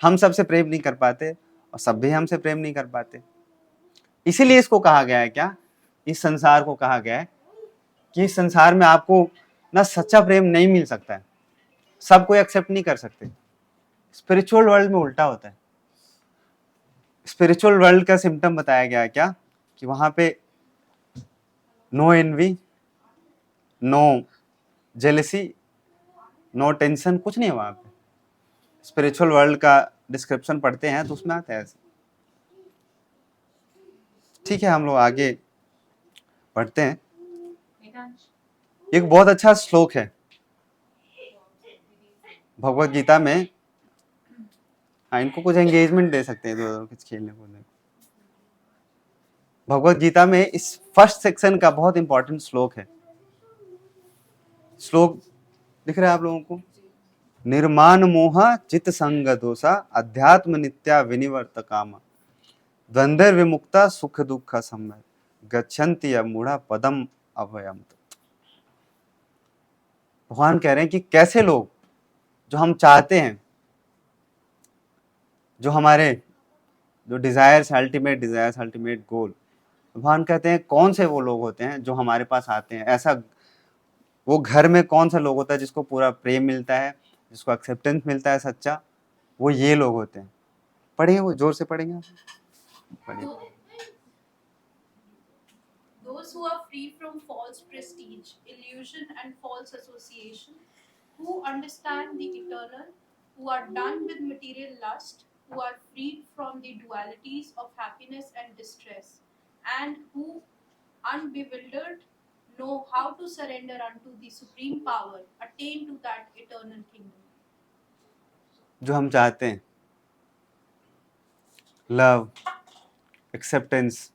हम सबसे प्रेम नहीं कर पाते और सब भी हमसे प्रेम नहीं कर पाते। इसीलिए इसको कहा गया है क्या, इस संसार को कहा गया है कि इस संसार में आपको ना सच्चा प्रेम नहीं मिल सकता है, सबको एक्सेप्ट नहीं कर सकते। स्पिरिचुअल वर्ल्ड में उल्टा होता है। स्पिरिचुअल वर्ल्ड का सिम्टम बताया गया है क्या, कि वहां पे no envy, no jealousy, no tension, कुछ नहीं है वहां पे। स्पिरिचुअल वर्ल्ड का डिस्क्रिप्शन पढ़ते हैं तो उसमें आता है ऐसे। ठीक है, हम लोग आगे पढ़ते हैं। एक बहुत अच्छा श्लोक है भगवत गीता में। हाँ, इनको कुछ एंगेजमेंट दे सकते हैं तो कुछ खेलने कूदने। भगवत गीता में इस फर्स्ट सेक्शन का बहुत इंपॉर्टेंट श्लोक है। श्लोक दिख रहा है आप लोगों को? निर्माण मोह चित संग दोषा अध्यात्म नित्या विनिवर्त काम द्वंद्व विमुक्ता सुख दुख समय गच्छन्ति मूढ़ा पदम अभयम। भगवान कह रहे हैं कि कैसे लोग जो हम चाहते हैं, जो हमारे जो डिजायर्स, अल्टीमेट गोल, भगवान कहते हैं कौन से वो लोग होते हैं जो हमारे पास आते हैं। ऐसा वो घर में कौन सा लोग होता है जिसको पूरा प्रेम मिलता है, जिसको एक्सेप्टेंस मिलता है सच्चा, वो ये लोग होते हैं। पढ़िए, वो जोर से पढ़ेंगे आप, पढ़िए। Those who are free from false prestige, illusion, and false association, who understand the eternal, who are done with material lust, who are freed from the dualities of happiness and distress, and who, unbewildered, know how to surrender unto the supreme power, attain to that eternal kingdom. जो हम चाहते हैं, लव, एक्सेप्टेंस,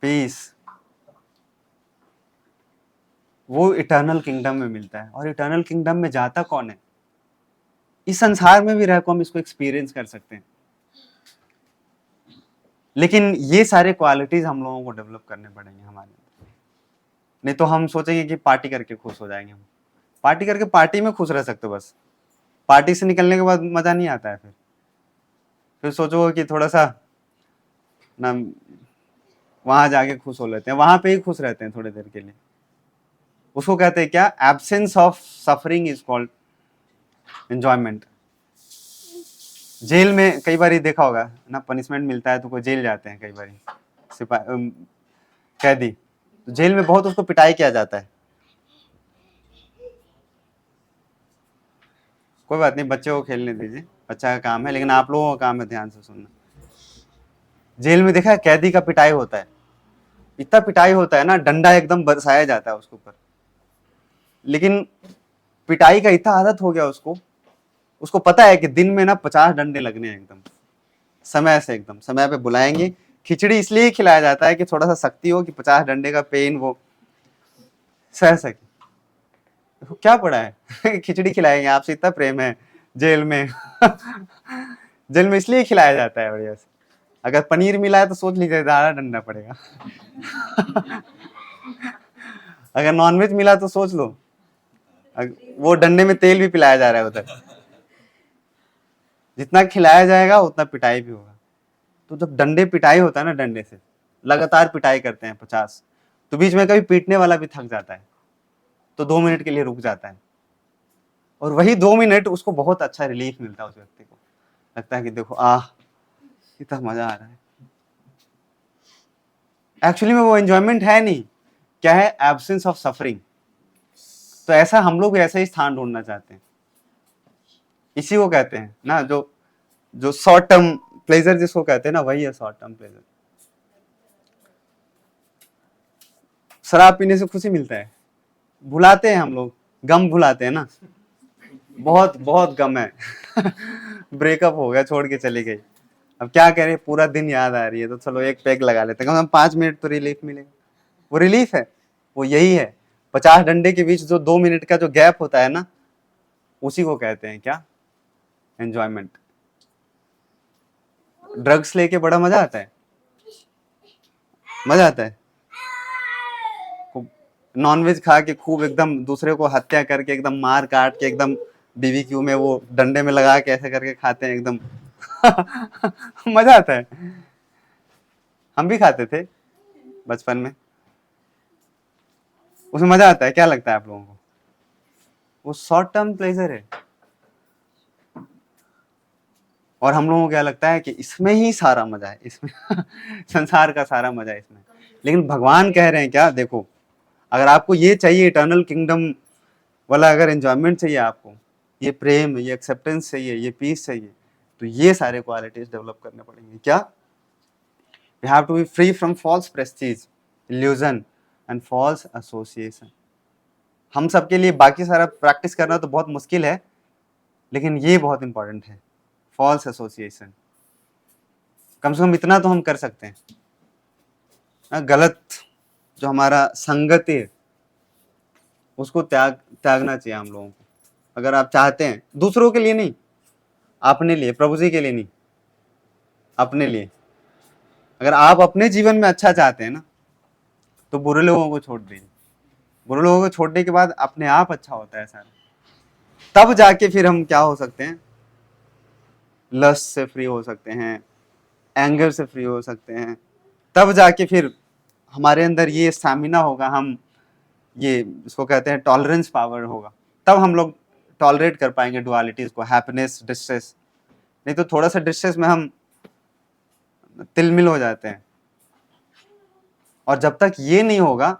पीस, वो इटर्नल किंगडम में मिलता है। और इटर्नल किंगडम में जाता कौन है? इस संसार में भी रहकर हम इसको एक्सपीरियंस कर सकते हैं। लेकिन ये सारे क्वालिटीज हम लोगों को डेवलप करने पड़ेंगे हमारे अंदर। नहीं तो हम सोचेंगे कि पार्टी करके खुश हो जाएंगे। हम पार्टी करके पार्टी में खुश रह सकते हो, बस पार्टी से निकलने के बाद मजा नहीं आता है। फिर सोचो कि थोड़ा सा ना वहां जाके खुश हो लेते हैं, वहां पे ही खुश रहते हैं थोड़ी देर के लिए। उसको कहते हैं क्या? Absence of suffering is called enjoyment. Jail में कई बार देखा होगा ना, पनिशमेंट मिलता है तो कोई जेल जाते हैं कई बार सिपाही कैदी, तो जेल में बहुत उसको पिटाई किया जाता है। कोई बात नहीं, बच्चे को खेलने दीजिए, बच्चा का काम है, लेकिन आप लोगों का काम है ध्यान से सुनना। जेल में देखा है कैदी का पिटाई होता है, इतना पिटाई होता है ना, डंडा एकदम बरसाया जाता है उसके ऊपर। लेकिन पिटाई का इतना आदत हो गया उसको, उसको पता है कि दिन में ना 50 डंडे लगने हैं, एकदम समय से, एकदम समय पे बुलाएंगे। खिचड़ी इसलिए खिलाया जाता है कि थोड़ा सा शक्ति हो, कि 50 डंडे का पेन वो सह सके। तो क्या पड़ा है खिचड़ी खिलाएंगे, आपसे इतना प्रेम है जेल में जेल में इसलिए खिलाया जाता है बढ़िया से। अगर पनीर मिला है तो सोच लीजिए ज़्यादा डंडा पड़ेगा अगर नॉनवेज मिला तो सोच लो, वो डंडे में तेल भी पिलाया जा रहा है उधर। जितना खिलाया जाएगा उतना पिटाई भी होगा। तो जब डंडे पिटाई होता है ना, डंडे से लगातार पिटाई करते हैं 50, तो बीच में कभी पीटने वाला भी थक जाता है, तो 2 मिनट के लिए रुक जाता है, और वही 2 मिनट उसको बहुत अच्छा रिलीफ मिलता है। उस व्यक्ति को लगता है कि देखो कितना मजा आ रहा है। एक्चुअली में वो एंजॉयमेंट है नहीं, क्या है? Absence of suffering. तो ऐसा हम लोग ऐसा ही स्थान ढूंढना चाहते हैं। इसी को कहते हैं ना, जो जो शॉर्ट टर्म प्लेजर जिसको कहते हैं ना, वही है शॉर्ट टर्म प्लेजर। शराब पीने से खुशी मिलता है, भुलाते हैं हम लोग, गम भुलाते हैं ना, बहुत बहुत गम है ब्रेकअप हो गया, छोड़ के चली गई, अब क्या करें, पूरा दिन याद आ रही है, तो चलो एक पैग लगा लेते हैं, कम से कम 5 मिनट तो रिलीफ मिलेगा। वो रिलीफ है, वो यही है। 50 डंडे के बीच जो 2 मिनट का जो गैप होता है ना, उसी को कहते हैं क्या? एंजॉयमेंट। ड्रग्स लेके बड़ा मजा आता है, मजा आता है। नॉनवेज खा के खूब एकदम दूसरे को हत्या करके, एकदम मार काट के, एकदम बीबीक्यू में वो डंडे में लगा के ऐसे करके खाते हैं एकदम मजा आता है। हम भी खाते थे बचपन में, उसमें मजा आता है। क्या लगता है आप लोगों को? वो शॉर्ट टर्म प्लेजर है, और हम लोगों को क्या लगता है कि इसमें ही सारा मजा है, इसमें संसार का सारा मजा है इसमें। लेकिन भगवान कह रहे हैं क्या? देखो, अगर आपको ये चाहिए इटर्नल किंगडम वाला, अगर एंजॉयमेंट चाहिए आपको, ये प्रेम, ये एक्सेप्टेंस चाहिए, ये पीस चाहिए, तो ये सारे क्वालिटीज डेवलप करने पड़ेंगे। क्या? We have to be free from false prestige, illusion and false association. हम सबके लिए बाकी सारा प्रैक्टिस करना तो बहुत मुश्किल है, लेकिन ये बहुत इंपॉर्टेंट है, फॉल्स एसोसिएशन। कम से कम इतना तो हम कर सकते हैं, गलत जो हमारा संगति है उसको त्यागना चाहिए हम लोगों को। अगर आप चाहते हैं, दूसरों के लिए नहीं, अपने लिए, प्रभु जी के लिए नहीं, अपने लिए। अगर आप अपने जीवन में अच्छा चाहते हैं ना, तो बुरे लोगों को छोड़ दीजिए। बुरे लोगों को छोड़ने के बाद अपने आप अच्छा होता है सारा, तब जाके फिर हम क्या हो सकते हैं? लस्ट से फ्री हो सकते हैं, एंगर से फ्री हो सकते हैं। तब जाके फिर हमारे अंदर ये स्टैमिना होगा, हम ये इसको कहते हैं टॉलरेंस पावर होगा। तब हम लोग टॉलरेट कर पाएंगे डुअलिटीज को, हैप्पीनेस, डिस्ट्रेस। नहीं तो थोड़ा सा डिस्ट्रेस में हम तिलमिल हो जाते हैं। और जब तक ये नहीं होगा,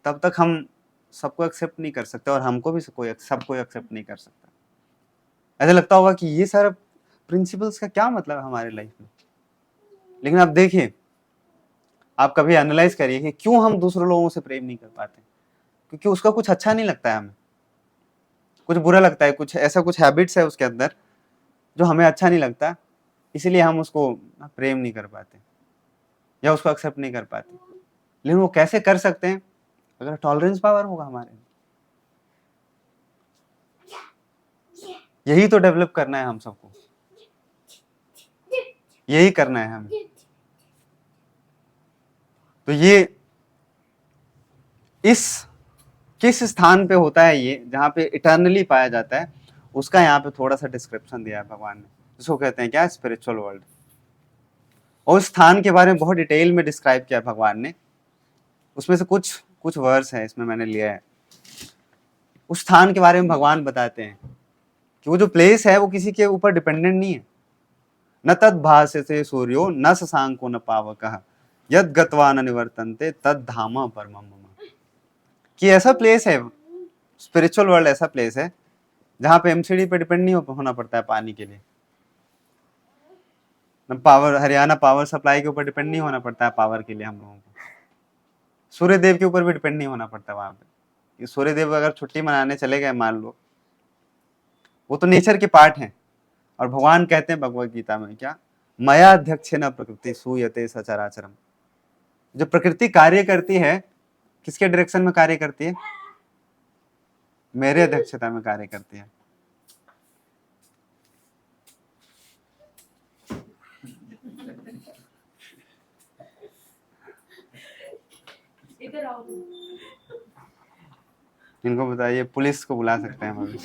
तब तक हम सबको एक्सेप्ट नहीं कर सकते, और हमको भी सबको एक्सेप्ट नहीं कर सकता। ऐसा लगता होगा कि ये सारा प्रिंसिपल्स का क्या मतलब है हमारे लाइफ में। लेकिन आप देखिए, आप कभी एनालाइज करिए कि क्यों हम दूसरे लोगों से प्रेम नहीं कर पाते। क्योंकि उसका कुछ अच्छा नहीं लगता है हमें, कुछ बुरा लगता है, कुछ ऐसा कुछ हैबिट्स है उसके अंदर जो हमें अच्छा नहीं लगता, इसीलिए हम उसको प्रेम नहीं कर पाते या उसको एक्सेप्ट नहीं कर पाते। लेकिन वो कैसे कर सकते हैं? अगर टॉलरेंस पावर होगा हमारे। यही तो डेवलप करना है हम सबको, यही करना है हमें। तो ये इस किस स्थान पे होता है ये, जहाँ पे इटर्नली पाया जाता है, उसका यहाँ पे थोड़ा सा डिस्क्रिप्शन दिया है भगवान ने, जिसको कहते हैं क्या, स्पिरिचुअल वर्ल्ड। और उस स्थान के बारे में बहुत डिटेल में डिस्क्राइब किया भगवान ने। उसमें से कुछ कुछ वर्स है इसमें मैंने लिया है। उस स्थान के बारे में भगवान बताते हैं कि वो जो प्लेस है वो किसी के ऊपर डिपेंडेंट नहीं है। न तद भास्यते सूर्यो न शशांको न पावकः यद गत्वा न निवर्तन्ते तद धाम परमम मम। कि ऐसा प्लेस है, स्पिरिचुअल वर्ल्ड ऐसा प्लेस है जहाँ पे एमसीडी पे डिपेंड नहीं होना पड़ता है पानी के लिए, न पावर, हरियाणा पावर सप्लाई के ऊपर डिपेंड नहीं होना पड़ता है पावर के लिए हम लोगों को। सूर्य देव के ऊपर भी डिपेंड नहीं होना पड़ता वहां पे। सूर्य देव अगर छुट्टी मनाने चले गए मान लो, वो तो नेचर के पार्ट हैं। और भगवान कहते हैं भगवत गीता में क्या, मया अध्यक्षेन प्रकृति सूयते सचराचरम। जो प्रकृति कार्य करती है, किसके डायरेक्शन में कार्य करती है, मेरे अध्यक्षता में कार्य करती है। इधर आओ। इनको बताइए, पुलिस को बुला सकते हैं हम अभी।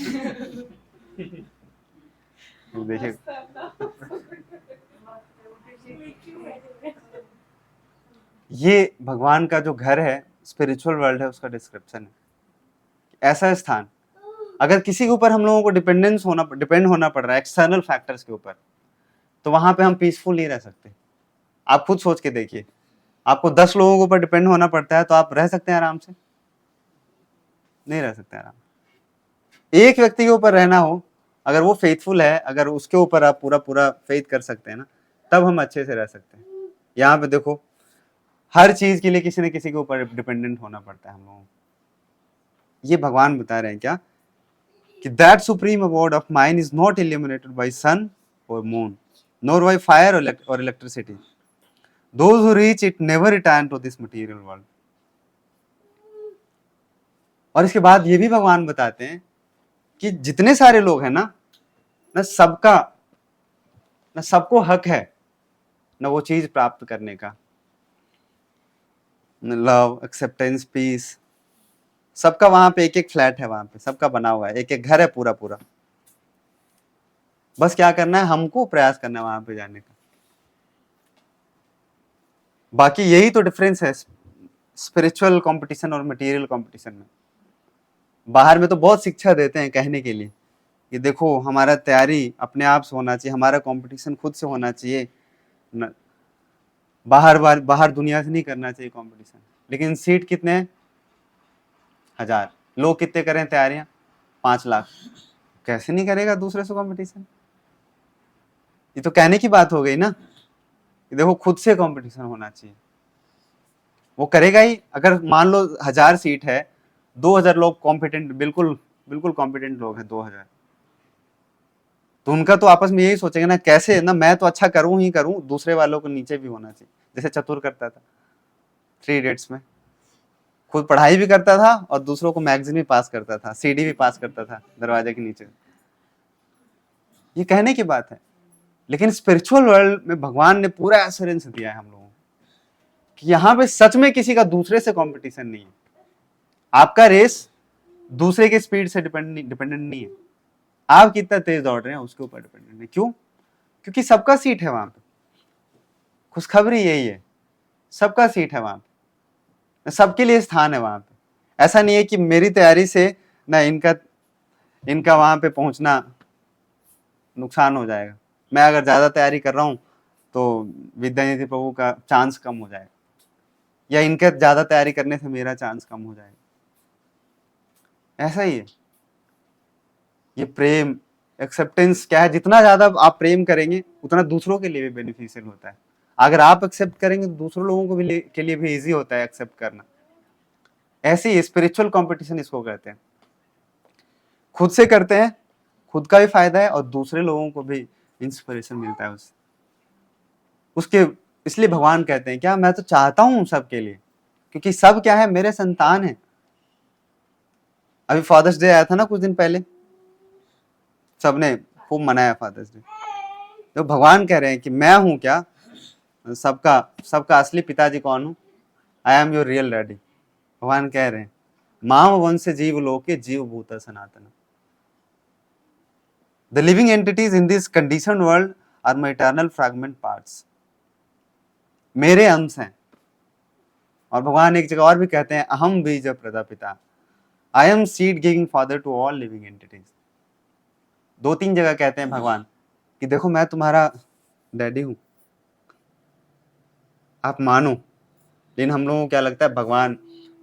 देखिए ये भगवान का जो घर है, स्पिरिचुअल वर्ल्ड है, उसका डिस्क्रिप्शन है। ऐसा स्थान, अगर किसी के ऊपर हम लोगों को डिपेंड होना पड़ रहा है एक्सटर्नल फैक्टर्स के ऊपर, तो वहां पे हम पीसफुल नहीं रह सकते। आप खुद सोच के देखिए, आपको 10 लोगों के ऊपर डिपेंड होना पड़ता है तो आप रह सकते हैं आराम से? नहीं रह सकते आराम। एक व्यक्ति के ऊपर रहना हो, अगर वो फेथफुल है, अगर उसके ऊपर आप पूरा पूरा फेथ कर सकते हैं ना, तब हम अच्छे से रह सकते हैं। यहाँ पे देखो, हर चीज के लिए किसी न किसी के ऊपर डिपेंडेंट होना पड़ता है हम लोगों को। ये भगवान बता रहे हैं क्या, कि that supreme abode of mind is not illuminated by sun और मून नॉर बाय फायर और electricity. Those who reach it never return to this material world. और इसके बाद ये भी भगवान बताते हैं कि जितने सारे लोग हैं ना, न सबको हक है न वो चीज प्राप्त करने का, लव, एक्सेप्टेंस, पीस, सबका वहां पे एक एक फ्लैट है, वहां पे सबका बना हुआ है, एक एक घर है पूरा पूरा। बस क्या करना है, हमको प्रयास करना है वहां पे जाने का। बाकी यही तो डिफरेंस है स्पिरिचुअल कंपटीशन और मटेरियल कंपटीशन में। बाहर में तो बहुत शिक्षा देते हैं कहने के लिए कि देखो हमारा तैयारी अपने आप से होना चाहिए, हमारा कंपटीशन खुद से होना चाहिए, बाहर दुनिया से नहीं करना चाहिए कंपटीशन। लेकिन सीट कितने हैं, 1000। लोग कितने करें तैयारियां, 5 लाख। कैसे नहीं करेगा दूसरे से कंपटीशन? ये तो कहने की बात हो गई ना कि देखो खुद से कंपटीशन होना चाहिए। वो करेगा ही। अगर मान लो 1000 सीट है, 2000 लोग कॉम्पिटेंट, बिल्कुल बिल्कुल कॉम्पिटेंट लोग हैं 2000, तो उनका तो आपस में यही सोचेंगे ना, कैसे ना मैं तो अच्छा करूं ही करूं, दूसरे वालों को नीचे भी होना चाहिए। जैसे चतुर करता था 3 इडियट्स में, खुद पढ़ाई भी करता था और दूसरों को मैगजीन भी पास करता था, सीडी भी पास करता था दरवाजे के नीचे। ये कहने की बात है, लेकिन स्पिरिचुअल वर्ल्ड में भगवान ने पूरा एश्योरेंस दिया है हम लोगों को कि यहाँ पे सच में किसी का दूसरे से कंपटीशन नहीं है। आपका रेस दूसरे के स्पीड से डिपेंडेंट नहीं है। आप कितना तेज दौड़ रहे हैं उसके ऊपर डिपेंडेंट है। क्यों? क्योंकि सबका सीट है वहां पे। खुशखबरी यही है, सबका सीट है वहां पे, सबके लिए स्थान है वहां पे। ऐसा नहीं है कि मेरी तैयारी से ना इनका वहां पे पहुंचना नुकसान हो जाएगा। मैं अगर ज्यादा तैयारी कर रहा हूं तो विद्यानिधि प्रभु का चांस कम हो जाएगा, या इनके ज्यादा तैयारी करने से मेरा चांस कम हो जाएगा। ऐसा ही है ये प्रेम, एक्सेप्टेंस क्या है, जितना ज्यादा आप प्रेम करेंगे उतना दूसरों के लिए भी बेनिफिशियल होता है। अगर आप एक्सेप्ट करेंगे तो दूसरों लोगों को भी के लिए भी इजी होता है एक्सेप्ट करना। ऐसे ही स्पिरिचुअल कंपटीशन इसको कहते हैं। खुद से करते हैं, खुद का भी फायदा है और दूसरे लोगों को भी इंस्पिरेशन मिलता है उसके। इसलिए भगवान कहते हैं क्या, मैं तो चाहता हूं सबके लिए, क्योंकि सब क्या है, मेरे संतान है। अभी फादर्स डे आया था ना कुछ दिन पहले, सबने खूब मनाया फादर्स डे। तो भगवान कह रहे हैं कि मैं हूं क्या, सबका सबका असली पिताजी कौन हूं, I am your real daddy. भगवान कह रहे हैं माम वंश जीव लोके जीव भूत सनातन। The living entities in this conditioned world are my eternal fragment parts, मेरे अंश हैं। और भगवान एक जगह और भी कहते हैं अहम बीज प्रजापिता, I am seed giving father to all living entities. 2-3 जगह कहते हैं भगवान कि देखो मैं तुम्हारा डैडी हूं, आप मानो। लेकिन हम लोगों को क्या लगता है, भगवान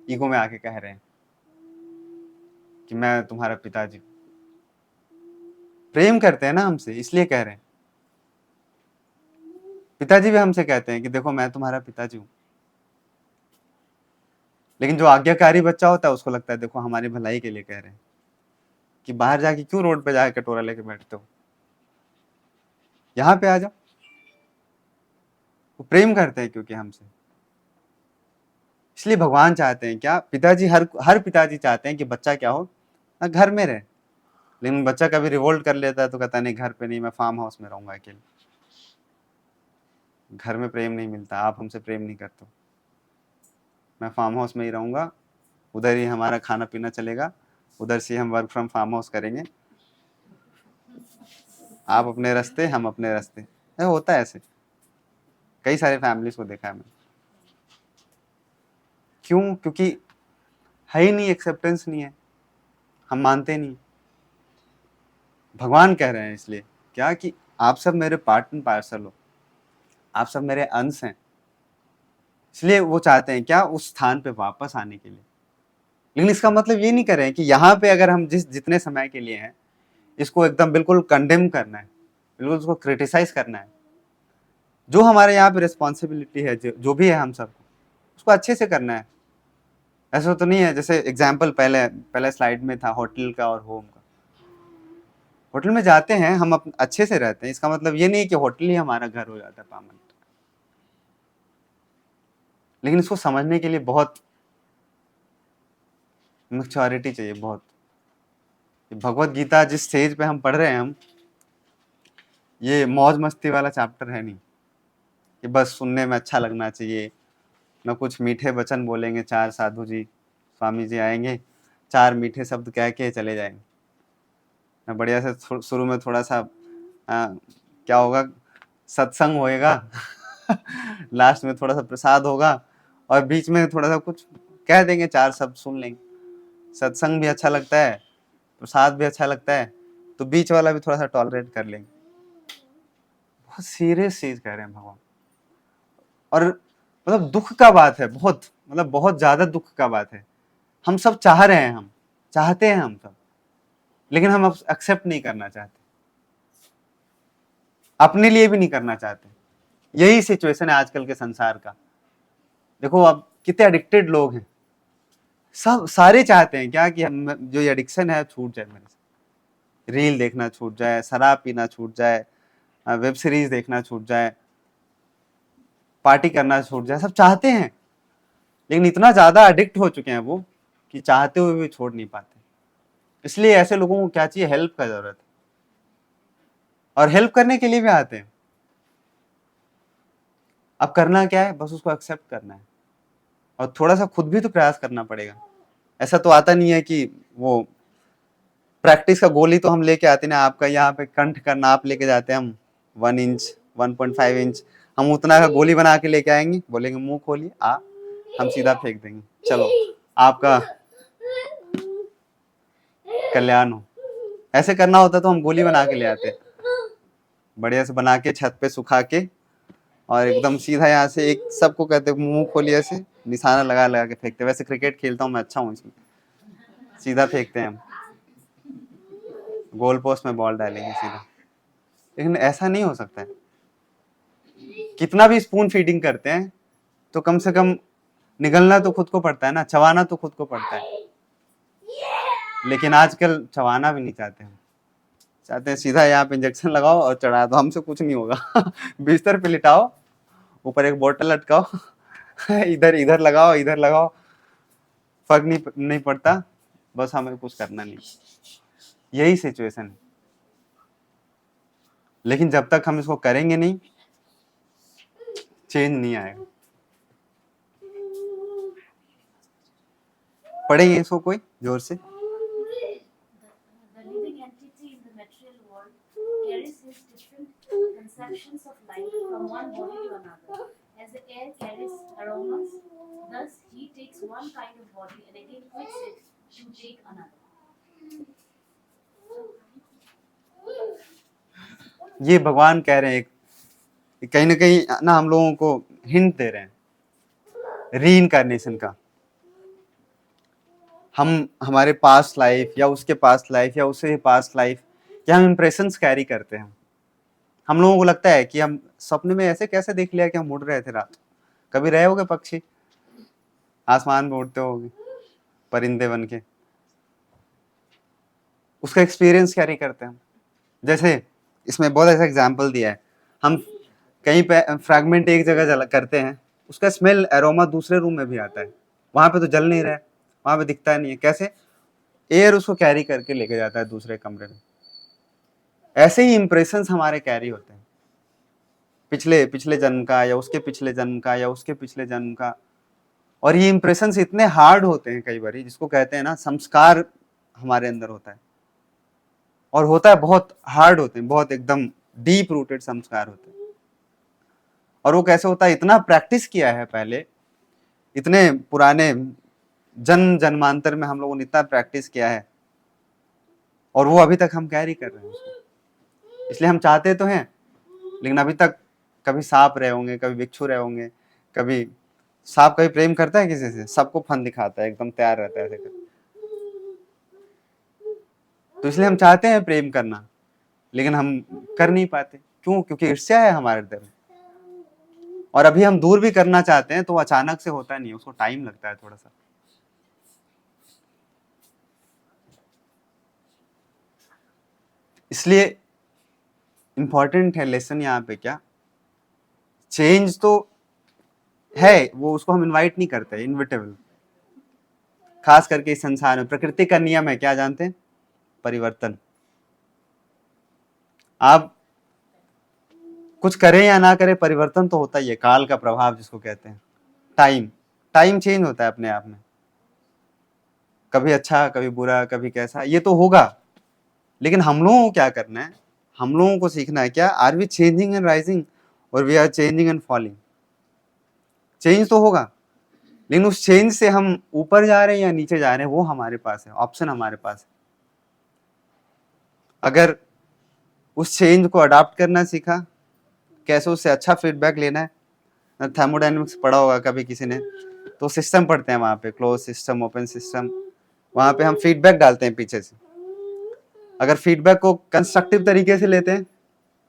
ईगो में आके कह रहे हैं कि मैं तुम्हारा पिताजी हूं। प्रेम करते हैं ना हमसे, इसलिए कह रहे हैं। पिताजी भी हमसे कहते हैं कि देखो मैं तुम्हारा पिताजी हूं। लेकिन जो आज्ञाकारी बच्चा होता है उसको लगता है देखो हमारी भलाई के लिए कह रहे हैं, कि बाहर जाके क्यों रोड पे जाके कटोरा लेके बैठते हो, यहां पे आ जाओ। वो प्रेम करते हैं क्योंकि हमसे। इसलिए भगवान चाहते हैं क्या, पिताजी हर पिताजी चाहते हैं कि बच्चा क्या हो, घर में रहे। लेकिन बच्चा कभी रिवोल्ट कर लेता है तो कहता नहीं घर पे नहीं, मैं फार्म हाउस में रहूंगा अकेले। घर में प्रेम नहीं मिलता, आप हमसे प्रेम नहीं करते, मैं फार्म हाउस में ही रहूंगा, उधर ही हमारा खाना पीना चलेगा, उधर से हम वर्क फ्रॉम फार्म हाउस करेंगे, आप अपने रास्ते हम अपने रास्ते। होता है ऐसे, कई सारे फैमिलीज को देखा है मैंने। क्यों? क्योंकि है ही नहीं, एक्सेप्टेंस नहीं है, हम मानते नहीं। भगवान कह रहे हैं इसलिए क्या कि आप सब मेरे पार्ट एंड पार्सल हो, आप सब मेरे अंश हैं। इसलिए वो चाहते हैं क्या, उस स्थान पे वापस आने के लिए। लेकिन इसका मतलब ये नहीं कर रहे हैं कि यहाँ पे अगर हम जितने समय के लिए हैं इसको एकदम बिल्कुल कंडेम करना है, बिल्कुल उसको क्रिटिसाइज करना है। जो हमारे यहाँ पे रिस्पॉन्सिबिलिटी है, जो भी है हम सबको, उसको अच्छे से करना है। ऐसा तो नहीं है जैसे एग्जाम्पल पहले स्लाइड में था होटल का और होम का। होटल में जाते हैं हम अच्छे से रहते हैं, इसका मतलब ये नहीं कि होटल ही हमारा घर हो जाता है परमानेंट। लेकिन इसको समझने के लिए बहुत मैच्योरिटी चाहिए, बहुत। भगवत गीता जिस स्टेज पे हम पढ़ रहे हैं, हम ये मौज मस्ती वाला चैप्टर है नहीं कि बस सुनने में अच्छा लगना चाहिए, न कुछ मीठे वचन बोलेंगे, 4 साधु जी स्वामी जी आएंगे, 4 मीठे शब्द कह के चले जाएंगे, न बढ़िया से शुरू में थोड़ा सा क्या होगा, सत्संग होएगा लास्ट में थोड़ा सा प्रसाद होगा, और बीच में थोड़ा सा कुछ कह देंगे, 4 शब्द सुन लेंगे। सत्संग भी अच्छा लगता है, प्रसाद भी अच्छा लगता है, तो बीच वाला भी थोड़ा सा टॉलरेट कर लेंगे। बहुत सीरियस चीज कह रहे हैं भगवान। और मतलब दुख का बात है, बहुत मतलब बहुत ज्यादा दुख का बात है। हम सब चाह रहे हैं, हम चाहते हैं हम सब, लेकिन हम एक्सेप्ट नहीं करना चाहते, अपने लिए भी नहीं करना चाहते। यही सिचुएशन है आजकल के संसार का। देखो अब कितने एडिक्टेड लोग हैं, सब सारे चाहते हैं क्या कि हम जो ये एडिक्शन है छूट जाए मेरे से, रील देखना छूट जाए, शराब पीना छूट जाए, वेब सीरीज देखना छूट जाए, पार्टी करना छूट जाए, सब चाहते हैं। लेकिन इतना ज्यादा एडिक्ट हो चुके हैं वो कि चाहते हुए भी छोड़ नहीं पाते। इसलिए ऐसे लोगों को क्या चाहिए, हेल्प का जरूरत है, और हेल्प करने के लिए भी आते हैं। अब करना क्या है, बस उसको एक्सेप्ट करना है, और थोड़ा सा खुद भी तो प्रयास करना पड़ेगा। ऐसा तो आता नहीं है कि वो प्रैक्टिस का गोली तो हम लेके आते ना, आपका यहाँ पे कंठ का नाप लेके जाते हैं हम 1 इंच 1.5 इंच, हम उतना का गोली बना के लेके आएंगे, बोलेंगे मुंह खोलिए, हम सीधा फेंक देंगे, चलो आपका कल्याण हो। ऐसे करना होता तो हम गोली बना के ले आते, बढ़िया से बना के छत पे सुखा के, और एकदम सीधा यहाँ से एक सबको कहते मुंह खोलिए, ऐसे निशाना लगा लगा के फेंकते। वैसे क्रिकेट खेलता हूँ मैं, अच्छा हूँ इसमें, सीधा फेंकते हैं हम, गोल पोस्ट में बॉल डालेंगे सीधा। लेकिन ऐसा नहीं हो सकता है। कितना भी स्पून फीडिंग करते हैं तो कम से कम निगलना तो खुद को पड़ता है ना, चबाना तो खुद को पड़ता है। लेकिन आजकल चबाना भी नहीं चाहते हम, चाहते हैं सीधा यहाँ पे इंजेक्शन लगाओ और चढ़ा दो, हमसे कुछ नहीं होगा बिस्तर पे लिटाओ, ऊपर एक बोतल लटकाओ इधर इधर लगाओ, इधर लगाओ, फर्क नहीं पड़ता, बस हमें कुछ करना नहीं। यही सिचुएशन है। लेकिन जब तक हम इसको करेंगे नहीं, चेंज नहीं आएगा। पढ़ेंगे इसको कोई जोर से। The living entity in the material world carries his different conceptions of life from one body to another. As the air carries aromas, thus he takes one kind of body and again quits it to take another. ये भगवान कह रहे हैं, कहीं ना कहीं ना हम लोगों को हिंट दे रहे हैं रीइंकार्नेशन का। हम हमारे पास्ट लाइफ या उसके पास्ट लाइफ या उससे पास्ट लाइफ या हम इम्प्रेशंस कैरी करते हैं। हम लोगों को लगता है कि हम सपने में ऐसे कैसे देख लिया कि हम उड़ रहे थे रात। कभी रहे होगे पक्षी, आसमान में उड़ते होगे परिंदे बन के, उसका एक्सपीरियंस कैरी करते हैं हम। जैसे इसमें बहुत ऐसा एग्जाम्पल दिया है, हम कहीं पे फ्रैगमेंट एक जगह करते हैं, उसका स्मेल एरोमा दूसरे रूम में भी आता है, वहां पे तो जल नहीं रहा है, वहां पे दिखता नहीं है, कैसे एयर उसको कैरी करके लेके जाता है दूसरे कमरे में। ऐसे ही इंप्रेशंस हमारे कैरी होते हैं, पिछले जन्म का या उसके पिछले जन्म का या उसके पिछले जन्म का। और ये इंप्रेशंस इतने हार्ड होते हैं कई बार, जिसको कहते हैं ना संस्कार हमारे अंदर होता है, और होता है बहुत हार्ड होते हैं, बहुत एकदम डीप रूटेड संस्कार होते हैं। और वो कैसे होता है, इतना प्रैक्टिस किया है पहले, इतने पुराने जन्म जन्मांतर में हम लोगों ने इतना प्रैक्टिस किया है, और वो अभी तक हम कैरी कर रहे हैं उसको। इसलिए हम चाहते तो हैं, लेकिन अभी तक कभी सांप रहे होंगे, कभी बिच्छू रहे होंगे, कभी सांप कभी प्रेम करता है किसी से, सबको फन दिखाता है, एकदम तैयार रहता है ऐसे कर। तो इसलिए हम चाहते हैं प्रेम करना, लेकिन हम कर नहीं पाते। क्यों? क्योंकि ईर्ष्या है हमारे अंदर। और अभी हम दूर भी करना चाहते हैं तो अचानक से होता नहीं है, उसको टाइम लगता है थोड़ा सा। इसलिए इंपॉर्टेंट है लेसन यहाँ पे क्या, चेंज तो है, वो उसको हम इनवाइट नहीं करते, इनविटेबल। खास करके इस संसार में प्रकृति का नियम है, क्या जानते हैं? परिवर्तन। आप कुछ करें या ना करें, परिवर्तन तो होता ही है। काल का प्रभाव जिसको कहते हैं, टाइम चेंज होता है अपने आप में, कभी अच्छा कभी बुरा कभी कैसा, ये तो होगा। लेकिन हम लोगों को क्या करना है, हम लोगों को सीखना है क्या, are we changing and rising और we are changing and falling. Change तो होगा, लेकिन उस चेंज से हम ऊपर जा रहे हैं या नीचे जा रहे हैं, वो हमारे पास है, ऑप्शन हमारे पास है। अगर उस चेंज को अडॉप्ट करना सीखा, कैसे उससे अच्छा फीडबैक लेना है। थर्मोडायनेमिक्स पढ़ा होगा कभी किसी ने, तो सिस्टम पढ़ते हैं वहां पे, क्लोज सिस्टम, ओपन सिस्टम। वहां पे हम फीडबैक डालते हैं पीछे से। अगर फीडबैक को कंस्ट्रक्टिव तरीके से लेते हैं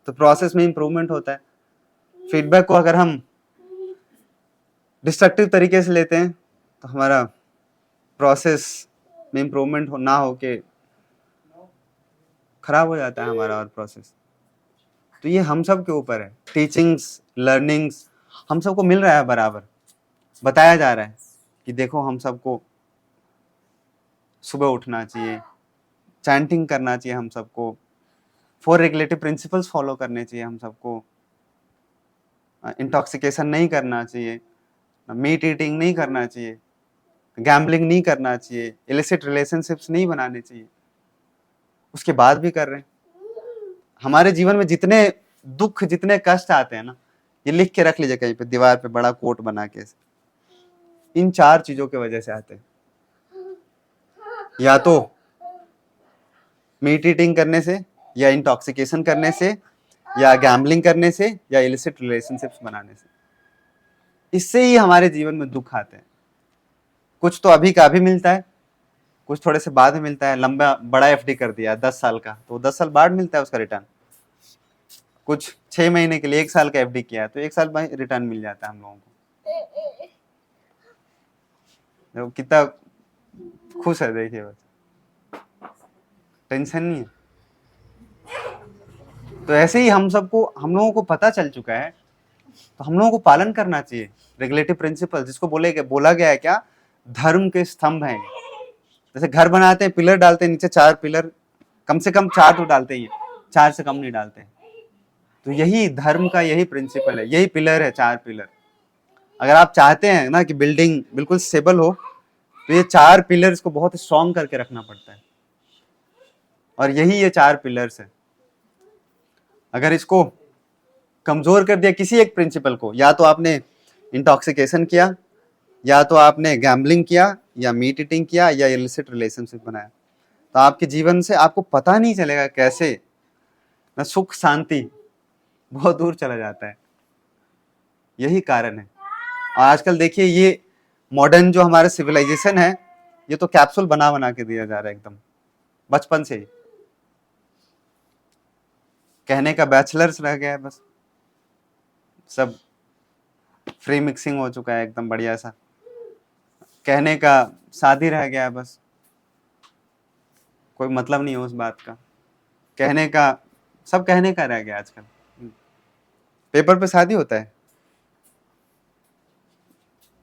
तो प्रोसेस में इंप्रूवमेंट होता है। फीडबैक को अगर हम डिस्ट्रक्टिव तरीके से लेते हैं तो हमारा प्रोसेस में इंप्रूवमेंट ना हो के खराब हो जाता है हमारा और प्रोसेस। तो ये हम सब के ऊपर है। टीचिंग्स, लर्निंग्स हम सबको मिल रहा है बराबर, बताया जा रहा है कि देखो हम सबको सुबह उठना चाहिए, चैंटिंग करना चाहिए, हम सबको 4 रेगुलेटिव प्रिंसिपल्स फॉलो करने चाहिए, हम सबको इंटॉक्सिकेशन नहीं करना चाहिए, मीट ईटिंग नहीं करना चाहिए, गैम्बलिंग नहीं करना चाहिए, इलिसिट रिलेशनशिप्स नहीं बनाने चाहिए। उसके बाद भी कर रहे हैं। हमारे जीवन में जितने दुख, जितने कष्ट आते हैं ना, ये लिख के रख लीजिए कहीं पे दीवार पे बड़ा कोट बना के, इन 4 चीजों की वजह से आते हैं। या तो मीट ईटिंग करने से, या इंटॉक्सिकेशन करने से, या गैम्बलिंग करने से, या इलिसिट रिलेशनशिप्स बनाने से। इससे ही हमारे जीवन में दुख आते हैं। कुछ तो अभी का अभी मिलता है, कुछ थोड़े से बाद में मिलता है। लंबा बड़ा एफडी कर दिया 10 साल का, तो 10 साल बाद मिलता है उसका रिटर्न। कुछ 6 महीने के लिए 1 साल का एफडी किया है तो 1 साल बाद रिटर्न मिल जाता है हम लोगों को। देखो कितना खुश है, देखिए बस, टेंशन नहीं है। तो ऐसे ही हम लोगों को पता चल चुका है, तो हम लोगों को पालन करना चाहिए रेगुलेटिव प्रिंसिपल, जिसको बोला गया है क्या, धर्म के स्तंभ हैं। जैसे घर बनाते हैं, पिलर डालते हैं, नीचे 4 पिलर, कम से कम 4 तो डालते ही हैं, 4 से कम नहीं डालते हैं। तो यही धर्म का यही प्रिंसिपल है, यही पिलर है, 4 पिलर। अगर आप चाहते हैं ना कि बिल्डिंग बिल्कुल स्टेबल हो, तो ये 4 पिलर्स को बहुत स्ट्रॉन्ग करके रखना पड़ता है, और यही ये 4 पिलर्स है। अगर इसको कमजोर कर दिया किसी एक प्रिंसिपल को, या तो आपने इंटॉक्सिकेशन किया, या तो आपने गैम्बलिंग किया, या मीट ईटिंग किया, या इलिसिट रिलेशनशिप बनाया, तो आपके जीवन से आपको पता नहीं चलेगा कैसे ना सुख शांति बहुत दूर चला जाता है। यही कारण है। और आजकल देखिए ये मॉडर्न जो हमारा सिविलाइजेशन है, ये तो कैप्सूल बना बना के दिया जा रहा है एकदम बचपन से ही। कहने का बैचलर्स रह गया है, बस सब फ्री मिक्सिंग हो चुका है एकदम बढ़िया सा। कहने का शादी रह गया है, बस कोई मतलब नहीं है उस बात का। कहने का सब कहने का रह गया आजकल। पेपर पे शादी होता है,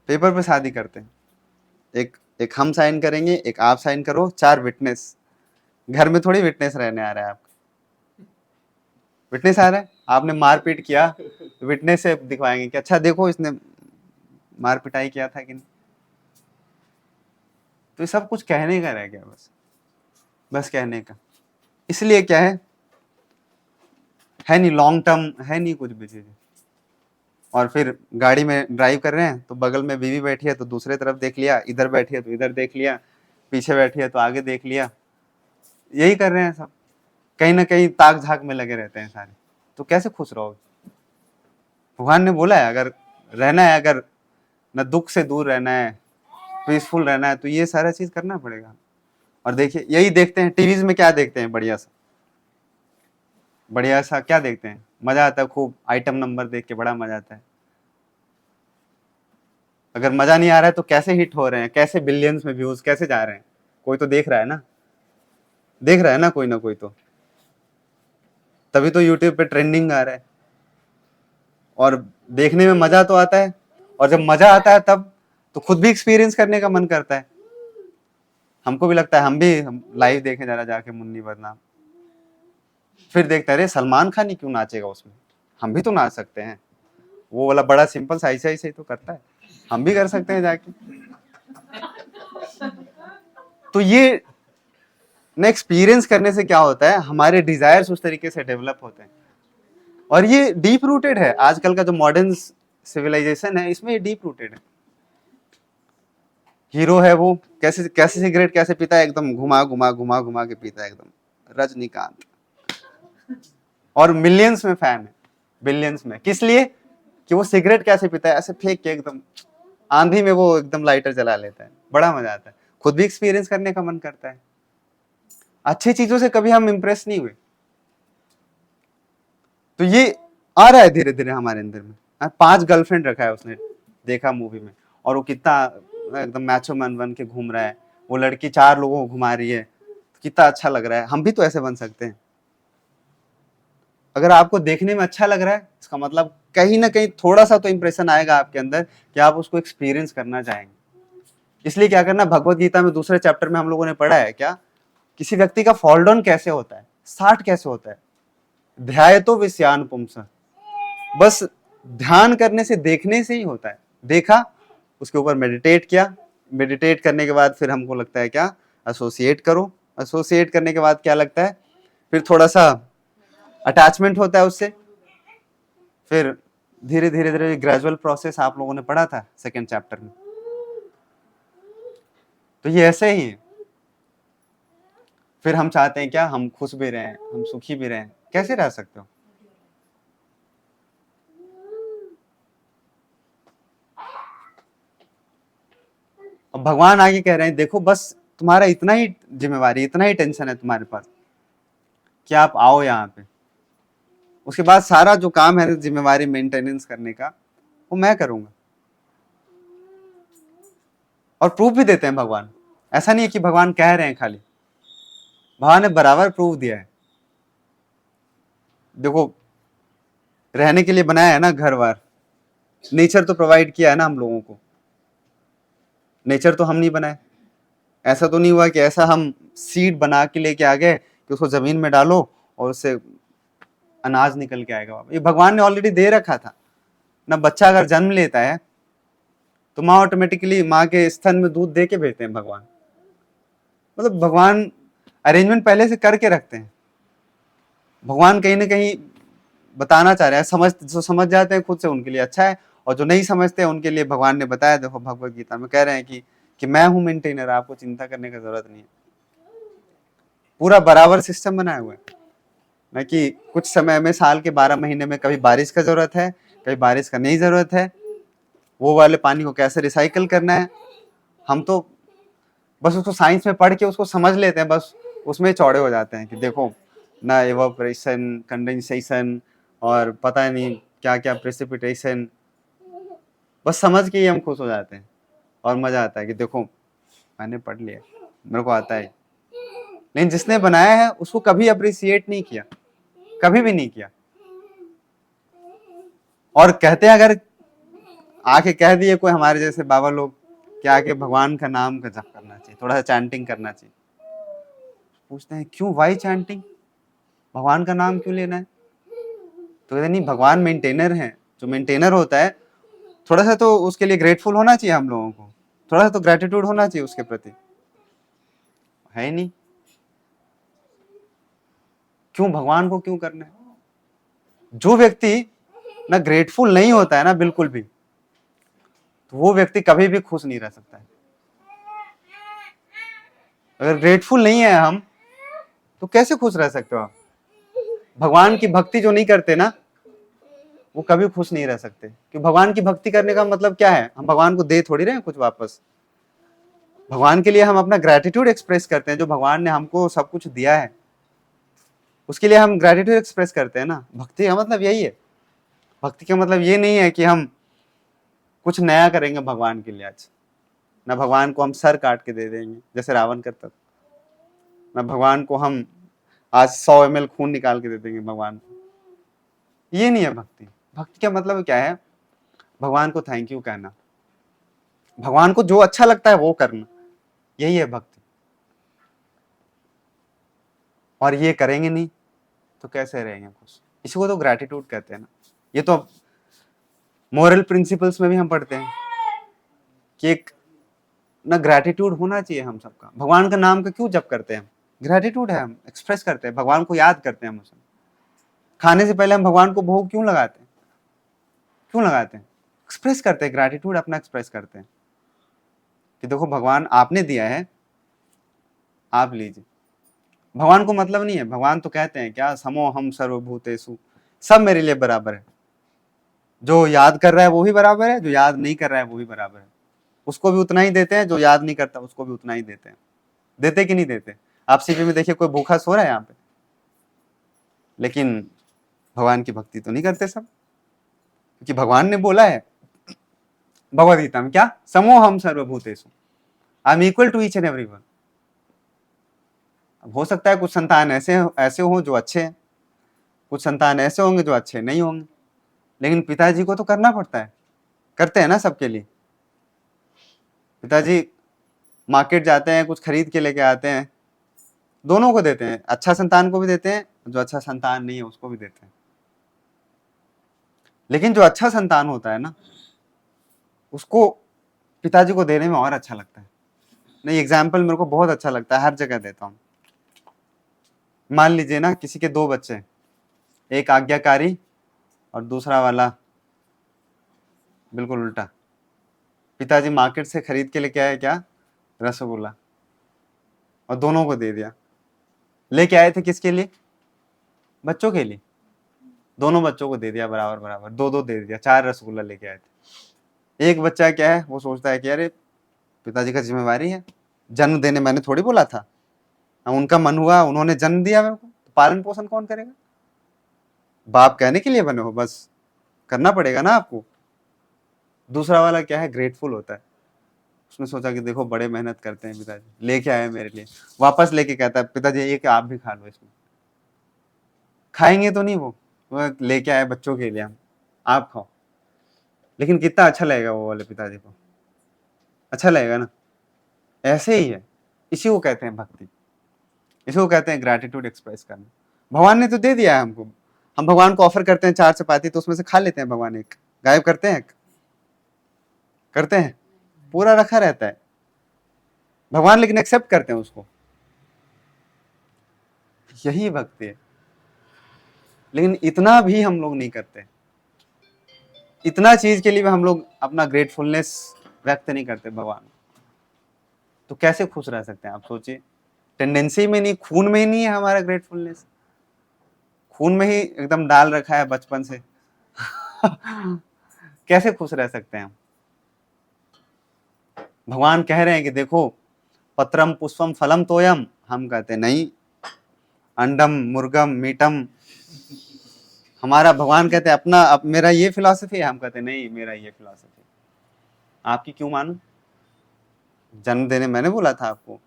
पेपर पे शादी करते हैं, एक हम साइन करेंगे, एक आप साइन करो, 4 विटनेस। घर में थोड़ी विटनेस रहने आ रहा है आपका। विटनेस आ रहा है, आपने मारपीट किया, विटनेस से दिखवाएंगे कि अच्छा देखो इसने मार पिटाई किया था कि नहीं। तो ये सब कुछ कहने का रह गया, बस कहने का। इसलिए क्या है नहीं लॉन्ग टर्म है नहीं कुछ भी चीजें। और फिर गाड़ी में ड्राइव कर रहे हैं तो बगल में बीवी बैठी है तो दूसरे तरफ देख लिया, इधर बैठी है तो इधर देख लिया, पीछे बैठी है तो आगे देख लिया, यही कर रहे हैं सब। कहीं ना कहीं ताक झाक में लगे रहते हैं सारे। तो कैसे खुश रहोगे? भगवान ने बोला है अगर रहना है, अगर न दुख से दूर रहना है, पीसफुल रहना है, तो ये सारा चीज करना पड़ेगा। और देखिए यही देखते हैं टीवीज में, क्या देखते हैं बढ़िया सा क्या देखते हैं, मजा आता है खूब, आइटम नंबर देख के बड़ा मजा आता है। अगर मजा नहीं आ रहा है तो कैसे हिट हो रहे हैं, कैसे बिलियंस में व्यूज कैसे जा रहे हैं, कोई तो देख रहा है ना, कोई ना कोई तो, तभी तो यूट्यूब पे ट्रेंडिंग आ रहा है। और देखने में मजा तो आता है, और जब मजा आता है तब तो खुद भी एक्सपीरियंस करने का मन करता है। हमको भी लगता है हम भी लाइव देखें जरा जाके मुन्नी बदनाम। फिर देखते अरे सलमान खान ही क्यों नाचेगा उसमें, हम भी तो नाच सकते हैं। वो वाला बड़ा सिंपल सा ऐसा ही तो करता है, हम भी कर सकते हैं जाके। तो ये ना एक्सपीरियंस करने से क्या होता है, हमारे डिजायर्स उस तरीके से डेवलप होते हैं। और ये डीप रूटेड है, आजकल का जो मॉडर्न सिविलाइजेशन है इसमें ये डीप रूटेड है। हीरो है वो कैसे कैसे सिगरेट कैसे पीता है, एकदम घुमा घुमा के पीता है एकदम, रजनीकांत। और मिलियंस में फैन है, बिलियंस में। किस लिए? कि वो सिगरेट कैसे पीता है, ऐसे फेंक के एकदम आंधी में वो एकदम लाइटर जला लेता है, बड़ा मजा आता है। खुद भी एक्सपीरियंस करने का मन करता है। अच्छी चीजों से कभी हम इंप्रेस नहीं हुए, तो ये आ रहा है धीरे धीरे हमारे अंदर में। 5 गर्लफ्रेंड रखा है उसने, देखा मूवी में, और वो कितना एकदम मैचो मैन बन के घूम रहा है। वो लड़की 4 लोगों को घुमा रही है, कितना अच्छा लग रहा है। हम भी तो ऐसे बन सकते हैं। अगर आपको देखने में अच्छा लग रहा है, इसका मतलब कहीं ना कहीं थोड़ा सा तो इंप्रेशन आएगा आपके अंदर कि आप उसको एक्सपीरियंस करना चाहेंगे। इसलिए क्या करना, भगवत गीता में दूसरे चैप्टर में हम लोगों ने पढ़ा है क्या, किसी व्यक्ति का फॉल डाउन कैसे होता है, स्टार्ट कैसे होता है। ध्यायतो विषयान पुंसः, बस ध्यान करने से, देखने से ही होता है। देखा, उसके ऊपर मेडिटेट किया, मेडिटेट करने के बाद फिर हमको लगता है क्या, एसोसिएट करो। एसोसिएट करने के बाद क्या लगता है, फिर थोड़ा सा अटैचमेंट होता है उससे। फिर धीरे धीरे धीरे ग्रेजुअल प्रोसेस आप लोगों ने पढ़ा था 2nd चैप्टर में। तो ये ऐसे ही है। फिर हम चाहते हैं क्या, हम खुश भी रहें, हम सुखी भी रहें। कैसे रह सकते हो? अब भगवान आगे कह रहे हैं देखो बस तुम्हारा इतना ही जिम्मेवारी, इतना ही टेंशन है तुम्हारे पास कि आप आओ यहाँ पे। उसके बाद सारा जो काम है जिम्मेवारी मेंटेनेंस करने का, वो मैं करूंगा। और प्रूफ भी देते हैं भगवान। ऐसा नहीं है कि भगवान कह रहे हैं खाली, भगवान ने बराबर प्रूफ दिया है। देखो रहने के लिए बनाया है ना घर बार, नेचर तो प्रोवाइड किया है ना हम लोगों को। नेचर तो हम नहीं बनाए। ऐसा तो नहीं हुआ कि ऐसा हम सीड बना के लेके आ गए कि उसको जमीन में डालो और उससे अनाज निकल के आएगा बाबा, ये भगवान ने ऑलरेडी दे रखा था ना। बच्चा अगर जन्म लेता है तो माँ ऑटोमेटिकली माँ के स्तन में दूध दे के भेजते हैं भगवान। मतलब भगवान अरेंजमेंट पहले से करके रखते हैं। भगवान कहीं ना कहीं बताना चाह रहे हैं, जो समझ जाते हैं खुद से उनके लिए अच्छा है, और जो नहीं समझते हैं उनके लिए भगवान ने बताया। देखो भगवत गीता में कह रहे हैं कि मैं हूं मेंटेनर, आपको चिंता करने की जरूरत नहीं है। पूरा बराबर सिस्टम बनाया हुआ है ना, कि कुछ समय में साल के 12 महीने में कभी बारिश का जरूरत है, कभी बारिश का नहीं जरूरत है, वो वाले पानी को कैसे रिसाइकल करना है। हम तो बस उसको साइंस में पढ़ के उसको समझ लेते हैं, बस उसमें चौड़े हो जाते हैं कि देखो ना इवापोरेशन, कंडेंसेशन और पता नहीं क्या क्या प्रेसिपिटेशन, बस समझ के ही हम खुश हो जाते हैं और मजा आता है कि देखो मैंने पढ़ लिया, मेरे को आता है। लेकिन जिसने बनाया है उसको कभी अप्रिसिएट नहीं किया, कभी भी नहीं किया। और कहते हैं अगर आके कह दिए कोई हमारे जैसे बाबा लोग कि आके भगवान का नाम का जप करना चाहिए, थोड़ा सा चैंटिंग करना चाहिए, पूछते हैं क्यों, वाई चैंटिंग, भगवान का नाम क्यों लेना है? तो कहते नहीं, भगवान मेंटेनर है। जो मेंटेनर होता है थोड़ा सा तो उसके लिए ग्रेटफुल होना चाहिए, हम लोगों को थोड़ा सा तो ग्रेटिट्यूड होना चाहिए उसके प्रति, है ही नहीं। क्यों भगवान को क्यों करना है? जो व्यक्ति ना ग्रेटफुल नहीं होता है ना बिल्कुल भी, तो वो व्यक्ति कभी भी खुश नहीं रह सकता है। अगर ग्रेटफुल नहीं है हम, तो कैसे खुश रह सकते हो आप? भगवान की भक्ति जो नहीं करते ना, वो कभी खुश नहीं रह सकते। कि भगवान की भक्ति करने का मतलब क्या है? हम भगवान को दे थोड़ी रहे हैं कुछ वापस। भगवान के लिए हम अपना ग्रेटिट्यूड एक्सप्रेस करते हैं, जो भगवान ने हमको सब कुछ दिया है उसके लिए हम ग्रेटिट्यूड एक्सप्रेस करते हैं ना। भक्ति का मतलब यही है। भक्ति का मतलब ये नहीं है कि हम कुछ नया करेंगे भगवान के लिए आज, ना भगवान को हम सर काट के दे देंगे जैसे रावण करता था, ना भगवान को हम आज 100 ml खून निकाल के दे देंगे भगवान को। ये नहीं है भक्ति। भक्ति का मतलब क्या है? भगवान को थैंक यू कहना, भगवान को जो अच्छा लगता है वो करना, यही है भक्ति। और ये करेंगे नहीं तो कैसे रहेंगे खुश? इसी को तो ग्रैटिट्यूड कहते हैं ना। ये तो मोरल प्रिंसिपल्स में भी हम पढ़ते हैं कि एक ना ग्रैटिट्यूड होना चाहिए हम सबका। भगवान का नाम का क्यों जप करते हैं हम? ग्रैटिट्यूड है, हम एक्सप्रेस करते हैं, भगवान को याद करते हैं। हम उसे खाने से पहले हम भगवान को भोग क्यों लगाते हैं? क्यों लगाते हैं? एक्सप्रेस करते हैं, ग्रैटिट्यूड अपना एक्सप्रेस करते हैं कि देखो भगवान आपने दिया है, आप लीजिए। भगवान को मतलब नहीं है, भगवान तो कहते हैं क्या, समो हम सर्वभूतेषु, सब मेरे लिए बराबर है। जो याद कर रहा है वो भी बराबर है, जो याद नहीं कर रहा है वो भी बराबर है। उसको भी उतना ही देते हैं, जो याद नहीं करता उसको भी उतना ही देते हैं। देते कि नहीं देते? आप सीपी में देखिए, कोई भूखा सो रहा है यहाँ पे, लेकिन भगवान की भक्ति तो नहीं करते सब, क्योंकि भगवान ने बोला है भगवद गीता में क्या, समो हम सर्वभूतेषु, I am equal to each and everyone. अब हो सकता है कुछ संतान ऐसे हो जो अच्छे हैं, कुछ संतान ऐसे होंगे जो अच्छे नहीं होंगे, लेकिन पिताजी को तो करना पड़ता है, करते हैं ना सबके लिए। पिताजी मार्केट जाते हैं, कुछ खरीद के लेके आते हैं, दोनों को देते हैं, अच्छा संतान को भी देते हैं, जो अच्छा संतान नहीं है उसको भी देते हैं। लेकिन जो अच्छा संतान होता है ना, उसको पिताजी को देने में और अच्छा लगता है। नहीं, एग्जाम्पल मेरे को बहुत अच्छा लगता है, हर जगह देता हूँ। मान लीजिए ना, किसी के दो बच्चे हैं, एक आज्ञाकारी और दूसरा वाला बिल्कुल उल्टा। पिताजी मार्केट से खरीद के लेके आए क्या, रसगुल्ला, और दोनों को दे दिया। लेके आए थे किसके लिए? बच्चों के लिए। दोनों बच्चों को दे दिया बराबर बराबर, दो दो दे दिया, 4 रसगुल्ला लेके आए थे। एक बच्चा क्या है, वो सोचता है कि अरे पिताजी का जिम्मेवारी है, जन्म देने मैंने थोड़ी बोला था, उनका मन हुआ, उन्होंने जन्म दिया मेरे को, तो पालन पोषण कौन करेगा? बाप कहने के लिए बने हो, बस करना पड़ेगा ना आपको। दूसरा वाला क्या है, ग्रेटफुल होता है। उसने सोचा कि देखो बड़े मेहनत करते हैं पिताजी, लेके आए मेरे लिए, वापस लेके कहता है पिताजी ये कि आप भी खा लो इसमें। खाएंगे तो नहीं, वो लेके आए बच्चों के लिए, हम आप खाओ। लेकिन कितना अच्छा लगेगा वो वाले पिताजी को, अच्छा लगेगा ना। ऐसे ही है, इसी को कहते हैं भक्ति, इसी को कहते हैं ग्रैटिट्यूड एक्सप्रेस करना। भगवान ने तो दे दिया है हमको, हम भगवान को ऑफर करते हैं 4 चपाती, तो उसमें से खा लेते हैं भगवान, एक गायब करते हैं? करते हैं? पूरा रखा रहता है भगवान, लेकिन एक्सेप्ट करते हैं उसको। यही भक्ति है। लेकिन इतना भी हम लोग नहीं करते, इतना चीज के लिए भी हम लोग अपना ग्रेटफुलनेस व्यक्त नहीं करते भगवान। तो कैसे खुश रह सकते हैं आप सोचिए? टेंडेंसी में नहीं, खून में ही नहीं है हमारा ग्रेटफुलनेस, खून में ही एकदम डाल रखा है बचपन से। कैसे खुश रह सकते हैं हम? भगवान कह रहे हैं कि देखो पत्रम पुष्पम फलम तोयम, हम कहते हैं नहीं, अंडम मुर्गम मीटम। हमारा भगवान कहते हैं अपना मेरा ये फिलॉसफी है, हम कहते हैं नहीं मेरा ये फिलॉसफी। आपकी क्यों मानूं? जन्म देने मैंने बोला था आपको,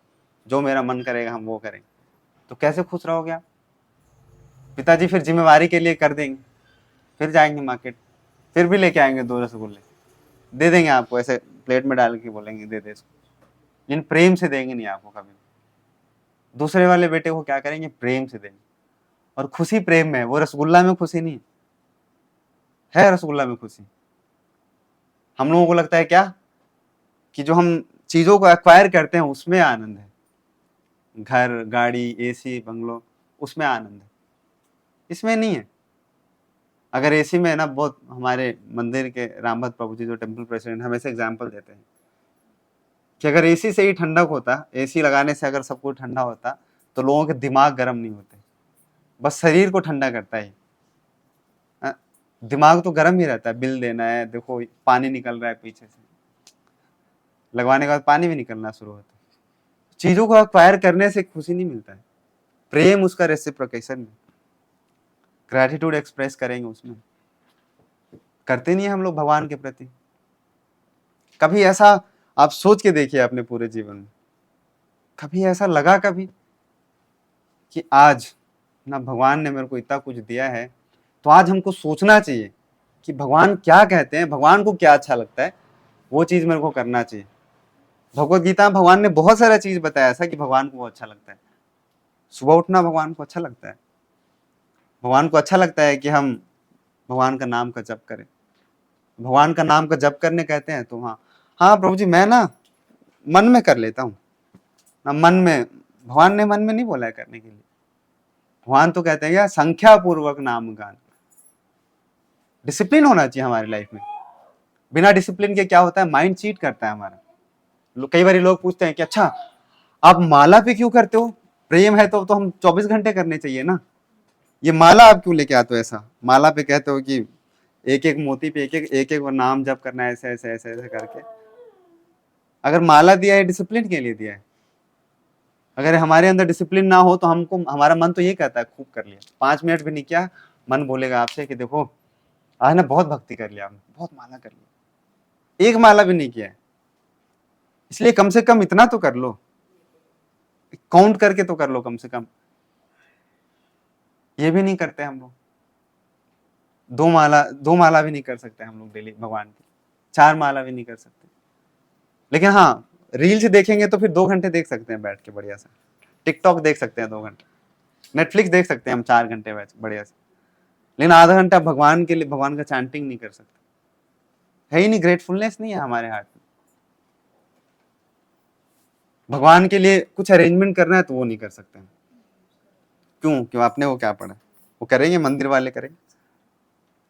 जो मेरा मन करेगा हम वो करेंगे। तो कैसे खुश रहोगे आप? पिताजी फिर जिम्मेवारी के लिए कर देंगे, फिर जाएंगे मार्केट, फिर भी लेके आएंगे 2 रसगुल्ले, दे देंगे आपको, ऐसे प्लेट में डाल के बोलेंगे दे दे इसको, लेकिन प्रेम से देंगे नहीं आपको कभी। दूसरे वाले बेटे को क्या करेंगे? प्रेम से देंगे। और खुशी प्रेम में है, वो रसगुल्ला में खुशी नहीं है रसगुल्ला में खुशी। हम लोगों को लगता है क्या कि जो हम चीजों को एक्वायर करते हैं उसमें आनंद है, घर गाड़ी एसी बंगलो, उसमें आनंद है, इसमें नहीं है। अगर एसी में है ना, बहुत हमारे मंदिर के रामभद्र प्रभु जी जो टेम्पल प्रेसिडेंट हमेशा एग्जाम्पल देते हैं कि अगर एसी से ही ठंडक होता, एसी लगाने से अगर सब कुछ ठंडा होता, तो लोगों के दिमाग गर्म नहीं होते, बस शरीर को ठंडा करता है। दिमाग तो गर्म ही रहता है, बिल देना है, देखो पानी निकल रहा है पीछे से, लगवाने के बाद पानी भी निकलना शुरू होता है। चीजों को एक्वायर करने से खुशी नहीं मिलता है, प्रेम उसका रेसिप्रोकेशन में, ग्रैटिट्यूड एक्सप्रेस करेंगे उसमें, करते नहीं है हम लोग भगवान के प्रति। कभी ऐसा आप सोच के देखिए अपने पूरे जीवन में, कभी ऐसा लगा कभी कि आज ना भगवान ने मेरे को इतना कुछ दिया है, तो आज हमको सोचना चाहिए कि भगवान क्या कहते हैं, भगवान को क्या अच्छा लगता है, वो चीज मेरे को करना चाहिए। भगवत गीता में भगवान ने बहुत सारा चीज बताया ऐसा कि भगवान को अच्छा लगता है। सुबह उठना भगवान को अच्छा लगता है, भगवान को अच्छा लगता है कि हम भगवान का नाम का जप करें। भगवान का नाम का जप करने कहते हैं तो हाँ हाँ प्रभु जी मैं ना मन में कर लेता हूँ ना, मन में, भगवान ने मन में नहीं बोला है करने के लिए। भगवान तो कहते हैं क्या, संख्या पूर्वक नाम गान। डिसिप्लिन होना चाहिए हमारी लाइफ में, बिना डिसिप्लिन के क्या होता है, माइंड चीट करता है हमारा। कई बार लोग पूछते हैं कि अच्छा आप माला पे क्यों करते हो, प्रेम है तो हम 24 घंटे करने चाहिए ना, ये माला आप क्यों लेके आते हो? ऐसा माला पे कहते हो कि एक एक मोती पे एक एक नाम जप करना है, ऐसे ऐसे ऐसे ऐसे करके। अगर माला दिया है डिसिप्लिन के लिए दिया है, अगर हमारे अंदर डिसिप्लिन ना हो तो हमको, हमारा मन तो ये कहता है खूब कर लिया, 5 मिनट भी नहीं किया, मन बोलेगा आपसे कि देखो आज ना बहुत भक्ति कर लिया, बहुत माला कर लिया, एक माला भी नहीं किया है, इसलिए कम से कम इतना तो कर लो, काउंट करके तो कर लो कम से कम। ये भी नहीं करते हम लोग, 2 माला भी नहीं कर सकते हम लोग डेली भगवान की, 4 माला भी नहीं कर सकते। लेकिन हाँ रील्स देखेंगे तो फिर 2 घंटे देख सकते हैं बैठ के बढ़िया से, टिकटॉक देख सकते हैं 2 घंटे, नेटफ्लिक्स देख सकते हैं हम 4 घंटे बैठ बढ़िया से, लेकिन आधा घंटा भगवान के लिए, भगवान का चैंटिंग नहीं कर सकते, है ही नहीं, ग्रेटफुलनेस नहीं है हमारे हार्ट में। भगवान के लिए कुछ अरेंजमेंट करना है तो वो नहीं कर सकते हैं। क्यों आपने वो क्या पढ़ा? वो करेंगे, मंदिर वाले करेंगे।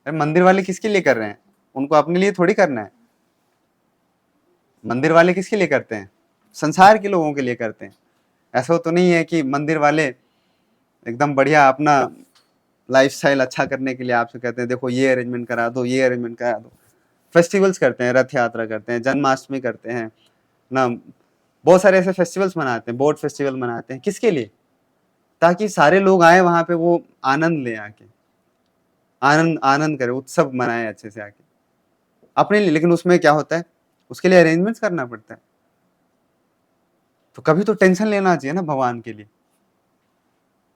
अरे मंदिर वाले किसके लिए कर रहे हैं? उनको अपने लिए थोड़ी करना है। मंदिर वाले किसके लिए करते हैं? संसार के लोगों के लिए करते हैं। ऐसा तो नहीं है कि मंदिर वाले एकदम बढ़िया अपना लाइफस्टाइल अच्छा करने के लिए आपसे कहते हैं देखो ये अरेंजमेंट करा दो, ये अरेंजमेंट करा दो। फेस्टिवल्स करते हैं, रथ यात्रा करते हैं, जन्माष्टमी करते हैं ना, बहुत सारे ऐसे फेस्टिवल्स मनाते हैं, बोट फेस्टिवल मनाते हैं, किसके लिए? ताकि सारे लोग आए वहां पे, वो आनंद ले, आके आनंद आनंद करे, उत्सव मनाए अच्छे से आके अपने लिए। लेकिन उसमें क्या होता है, उसके लिए अरेंजमेंट्स करना पड़ता है। तो कभी तो टेंशन लेना चाहिए ना भगवान के लिए,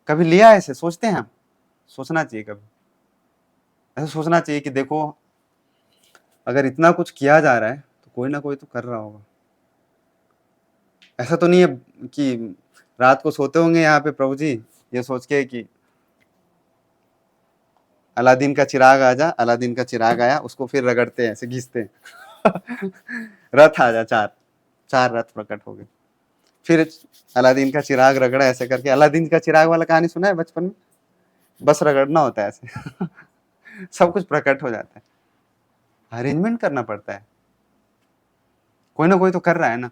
कभी लिया ऐसे सोचते हैं हम? सोचना चाहिए, कभी ऐसा सोचना चाहिए कि देखो अगर इतना कुछ किया जा रहा है तो कोई ना कोई तो कर रहा होगा। ऐसा तो नहीं है कि रात को सोते होंगे यहाँ पे प्रभु जी ये सोच के कि अलादीन का चिराग आ जा, अलादीन का चिराग आया, उसको फिर रगड़ते हैं, ऐसे घिसते हैं रथ आ जा, चार रथ प्रकट हो गए। फिर अलादीन का चिराग रगड़ा, ऐसे करके। अलादीन का चिराग वाला कहानी सुना है बचपन में? बस रगड़ना होता है ऐसे सब कुछ प्रकट हो जाता है। अरेंजमेंट करना पड़ता है, कोई ना कोई तो कर रहा है ना।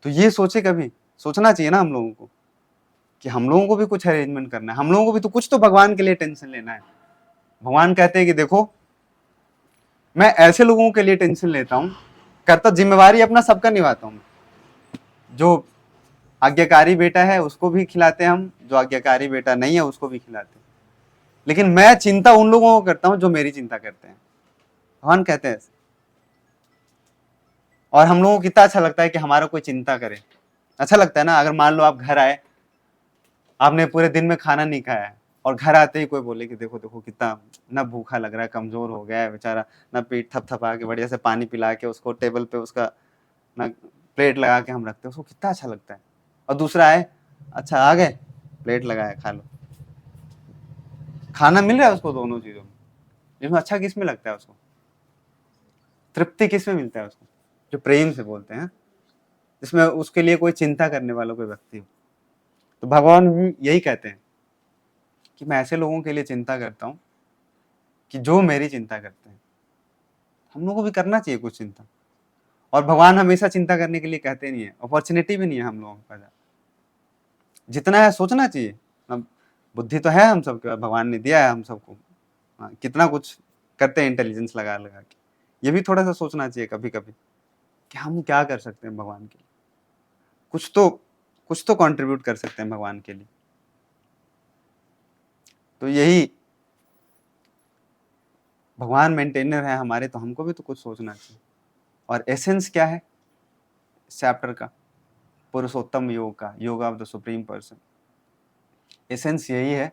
तो ये सोचे, कभी सोचना चाहिए ना हम लोगों को कि हम लोगों को भी कुछ अरेंजमेंट करना है, हम लोगों को भी तो कुछ तो भगवान के लिए टेंशन लेना है। भगवान कहते हैं कि देखो, मैं ऐसे लोगों के लिए टेंशन लेता हूं, कर्तव्य जिम्मेवारी अपना सबका निभाता हूं। जो आज्ञाकारी बेटा है उसको भी खिलाते हैं हम, जो आज्ञाकारी बेटा नहीं है उसको भी खिलाते हैं, लेकिन मैं चिंता उन लोगों को करता हूं जो मेरी चिंता करते हैं। भगवान कहते हैं। और हम लोगों को कितना अच्छा लगता है कि हमारा कोई चिंता करे। अच्छा लगता है ना। अगर मान लो आप घर आए, आपने पूरे दिन में खाना नहीं खाया है, और घर आते ही कोई बोले कि देखो देखो कितना ना भूखा लग रहा है, कमजोर हो गया है बेचारा, ना पेट थपथपा के बढ़िया से पानी पिला के उसको टेबल पे उसका ना प्लेट लगा के हम रखते हैं, उसको कितना अच्छा लगता है। और दूसरा आए, अच्छा आ गए, प्लेट लगाया, खा लो। खाना मिल रहा है उसको दोनों चीजों में, इसमें अच्छा किस में लगता है उसको? तृप्ति किस में मिलता है उसको? जो प्रेम से बोलते हैं, जिसमें उसके लिए कोई चिंता करने वाला कोई व्यक्ति हो। तो भगवान भी यही कहते हैं कि मैं ऐसे लोगों के लिए चिंता करता हूं कि जो मेरी चिंता करते हैं। हम लोगों को भी करना चाहिए कुछ चिंता। और भगवान हमेशा चिंता करने के लिए कहते नहीं है, अपॉर्चुनिटी भी नहीं है हम लोगों के पास। जितना है सोचना चाहिए। अब बुद्धि तो है हम सबके पास, भगवान ने दिया है हम सबको। हाँ, कितना कुछ करते हैं इंटेलिजेंस लगा लगा के। ये भी थोड़ा सा सोचना चाहिए कभी कभी कि हम क्या कर सकते हैं भगवान के लिए। कुछ तो कंट्रीब्यूट कर सकते हैं भगवान के लिए। तो यही, भगवान मेंटेनर है हमारे, तो हमको भी तो कुछ सोचना चाहिए। और एसेंस क्या है इस चैप्टर का? पुरुषोत्तम योग का, योग of the supreme person. Essence यही है,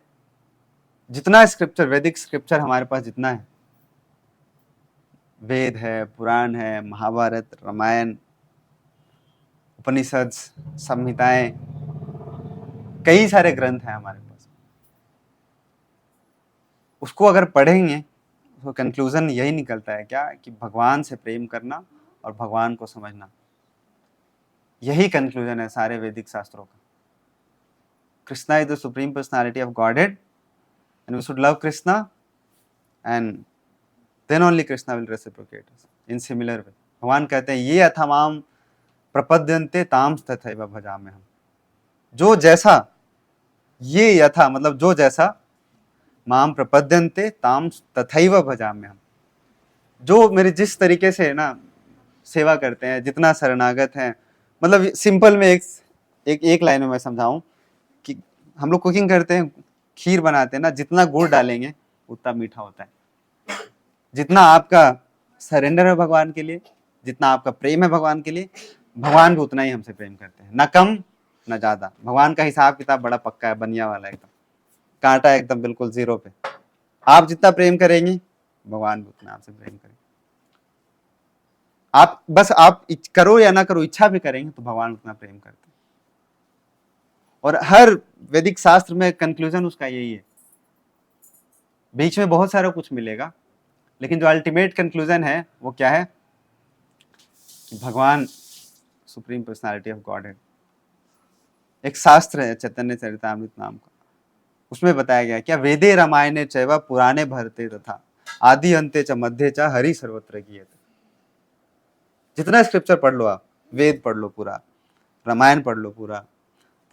जितना स्क्रिप्चर, वैदिक स्क्रिप्चर हमारे पास जितना है, वेद है, पुराण है, महाभारत, रामायण, उपनिषद, संहिताएं, कई सारे ग्रंथ हैं हमारे पास। उसको अगर पढ़ेंगे तो कंक्लूजन यही निकलता है क्या, कि भगवान से प्रेम करना और भगवान को समझना, यही कंक्लूजन है सारे वैदिक शास्त्रों का। Krishna is the supreme personality of godhead and we should love Krishna, and then only Krishna will reciprocate in similar way. भगवान कहते हैं ये अथमाम प्रपद्यन्ते ताम तथैव भजाम्यहम्। जो जैसा, ये यथा मतलब जो जैसा, माम प्रपद्यन्ते ताम तथैव भजाम्यहम्। जो मेरे जिस तरीके से ना सेवा करते हैं, जितना शरणागत हैं, मतलब सिंपल में एक लाइन में मैं समझाऊं कि हम लोग कुकिंग करते हैं, खीर बनाते हैं ना, जितना गुड़ डालेंगे उतना मीठा होता है। जितना आपका सरेंडर है भगवान के लिए, जितना आपका प्रेम है भगवान के लिए, भगवान भी उतना ही हमसे प्रेम करते हैं, ना कम ना ज्यादा। भगवान का हिसाब किताब बड़ा पक्का है, बनिया वाला एकदम, कांटा एकदम बिल्कुल जीरो पे। आप जितना प्रेम करेंगे भगवान भी उतना आपसे प्रेम करेंगे। आप करो या ना करो, इच्छा भी करेंगे तो भगवान उतना प्रेम करते हैं। और हर वैदिक शास्त्र में कंक्लूजन उसका यही है। बीच में बहुत सारा कुछ मिलेगा, लेकिन जो अल्टीमेट कंक्लूजन है वो क्या है, कि भगवान सुप्रीम पर्सनालिटी ऑफ गॉड है। एक शास्त्र है चैतन्य चरितामृत नाम का, उसमें बताया गया क्या, वेदे रामायणे चैव पुराणे भरते तथा आदि अंते च मध्य च हरि सर्वत्र गीयते। जितना स्क्रिप्चर पढ़ लो आप, वेद पढ़ लो पूरा, रामायण पढ़ लो पूरा,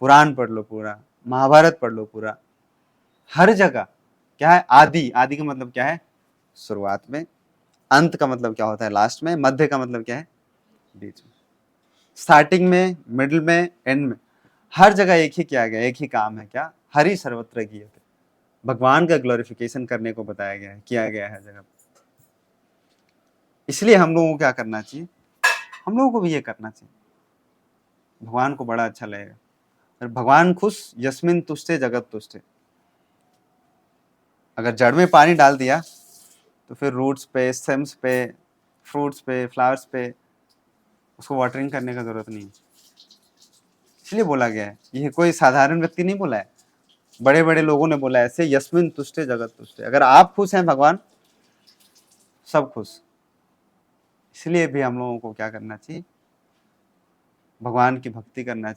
पुराण पढ़ लो पूरा, महाभारत पढ़ लो पूरा, हर जगह क्या है, आदि। आदि का मतलब क्या है, शुरुआत में। अंत का मतलब क्या होता है, लास्ट में। मध्य का मतलब क्या है, बीच में। स्टार्टिंग में, मिडिल में, एंड में, हर जगह एक ही किया गया, एक ही काम है क्या, हरि सर्वत्र गीयते। भगवान का ग्लोरिफिकेशन करने को बताया गया है, किया गया है हर जगह। इसलिए हम लोगों को क्या करना चाहिए, हम लोगों को भी ये करना चाहिए। भगवान को बड़ा अच्छा लगेगा। और भगवान खुश, यस्मिन तुष्टे जगत तुष्टे। अगर जड़ में पानी डाल दिया तो फिर रूट्स पे, स्टेम्स पे, फ्रूट्स पे, फ्लावर्स पे उसको वाटरिंग करने का जरूरत नहीं है। इसलिए बोला गया है, ये कोई साधारण व्यक्ति नहीं बोला है, बड़े बड़े लोगों ने बोला ऐसे, यस्मिन तुष्टे जगत तुष्टे। अगर आप खुश हैं भगवान सब खुश। इसलिए भी हम लोगों को क्या करना चाहिए, भगवान की भक्ति करना चाहिए।